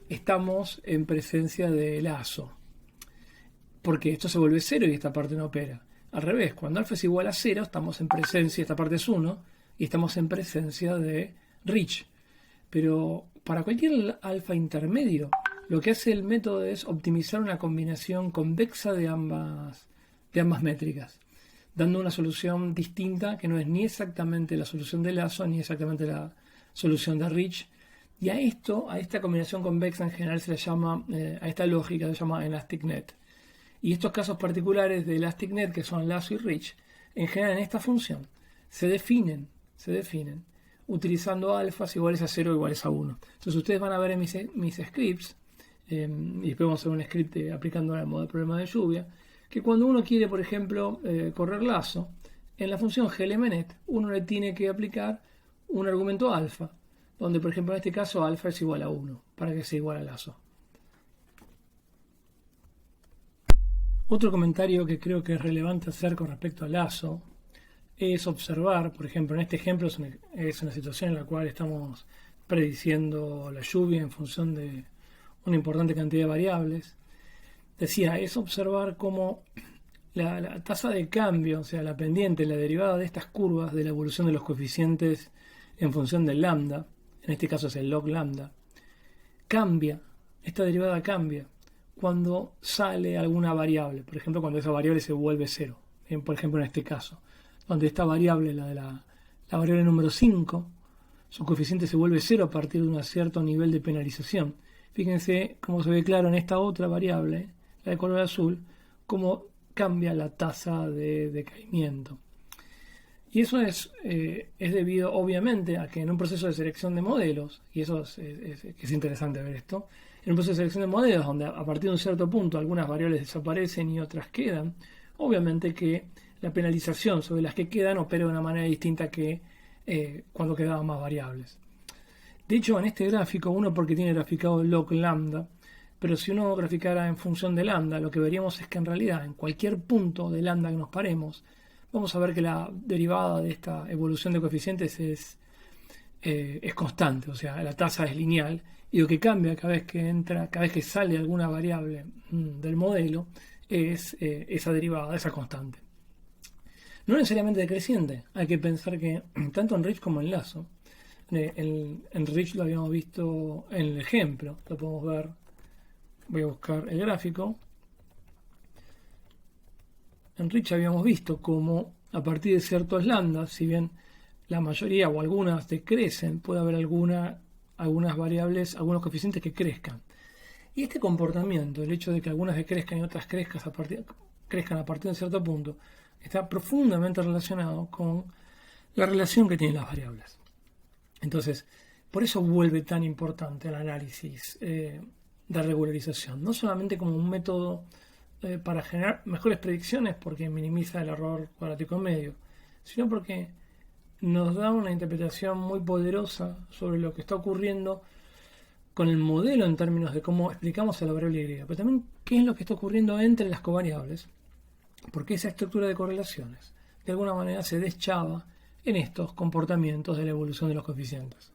estamos en presencia de lazo, porque esto se vuelve 0 y esta parte no opera. Al revés, cuando alfa es igual a 0 estamos en presencia, esta parte es 1 y estamos en presencia de Rich. Pero para cualquier alfa intermedio, lo que hace el método es optimizar una combinación convexa de ambas métricas, dando una solución distinta que no es ni exactamente la solución de lazo ni exactamente la solución de Rich. Y a esta combinación convexa en general se le llama, a esta lógica se llama ElasticNet. Y estos casos particulares de ElasticNet, que son lazo y Rich, en general en esta función se definen utilizando alfas iguales a 0 o iguales a 1. Entonces ustedes van a ver en mis scripts, y después vamos a hacer un script aplicando el modo de problema de lluvia, que cuando uno quiere, por ejemplo, correr lazo, en la función glmnet uno le tiene que aplicar un argumento alfa, donde por ejemplo en este caso alfa es igual a 1, para que sea igual a lazo. Otro comentario que creo que es relevante hacer con respecto al lazo es observar, por ejemplo, en este ejemplo es una situación en la cual estamos prediciendo la lluvia en función de una importante cantidad de variables. Decía, es observar cómo la tasa de cambio, o sea, la pendiente, la derivada de estas curvas de la evolución de los coeficientes en función del lambda, en este caso es el log lambda, cambia, esta derivada cambia cuando sale alguna variable, por ejemplo, cuando esa variable se vuelve cero. Por ejemplo, en este caso, donde esta variable, la variable número 5, su coeficiente se vuelve cero a partir de un cierto nivel de penalización. Fíjense cómo se ve claro en esta otra variable, la de color azul, cómo cambia la tasa de decaimiento. Y eso es debido, obviamente, a que en un proceso de selección de modelos, y eso es interesante ver esto, en un proceso de selección de modelos donde a partir de un cierto punto algunas variables desaparecen y otras quedan, obviamente que la penalización sobre las que quedan opera de una manera distinta que cuando quedaban más variables. De hecho, en este gráfico, uno porque tiene graficado log lambda, pero si uno graficara en función de lambda, lo que veríamos es que en realidad en cualquier punto de lambda que nos paremos, vamos a ver que la derivada de esta evolución de coeficientes es constante, o sea, la tasa es lineal, y lo que cambia cada vez que sale alguna variable del modelo es esa derivada, esa constante. No necesariamente decreciente, hay que pensar que tanto en Rich como en Lasso, en Rich lo habíamos visto en el ejemplo, lo podemos ver, voy a buscar el gráfico. En Rich habíamos visto cómo a partir de ciertos lambdas, si bien la mayoría o algunas decrecen, puede haber algunas variables, algunos coeficientes que crezcan. Y este comportamiento, el hecho de que algunas decrezcan y otras crezcan a partir de cierto punto, está profundamente relacionado con la relación que tienen las variables. Entonces, por eso vuelve tan importante el análisis de regularización, no solamente como un método para generar mejores predicciones porque minimiza el error cuadrático medio, sino porque nos da una interpretación muy poderosa sobre lo que está ocurriendo con el modelo en términos de cómo explicamos a la variable Y, pero también qué es lo que está ocurriendo entre las covariables, porque esa estructura de correlaciones de alguna manera se deschaba en estos comportamientos de la evolución de los coeficientes.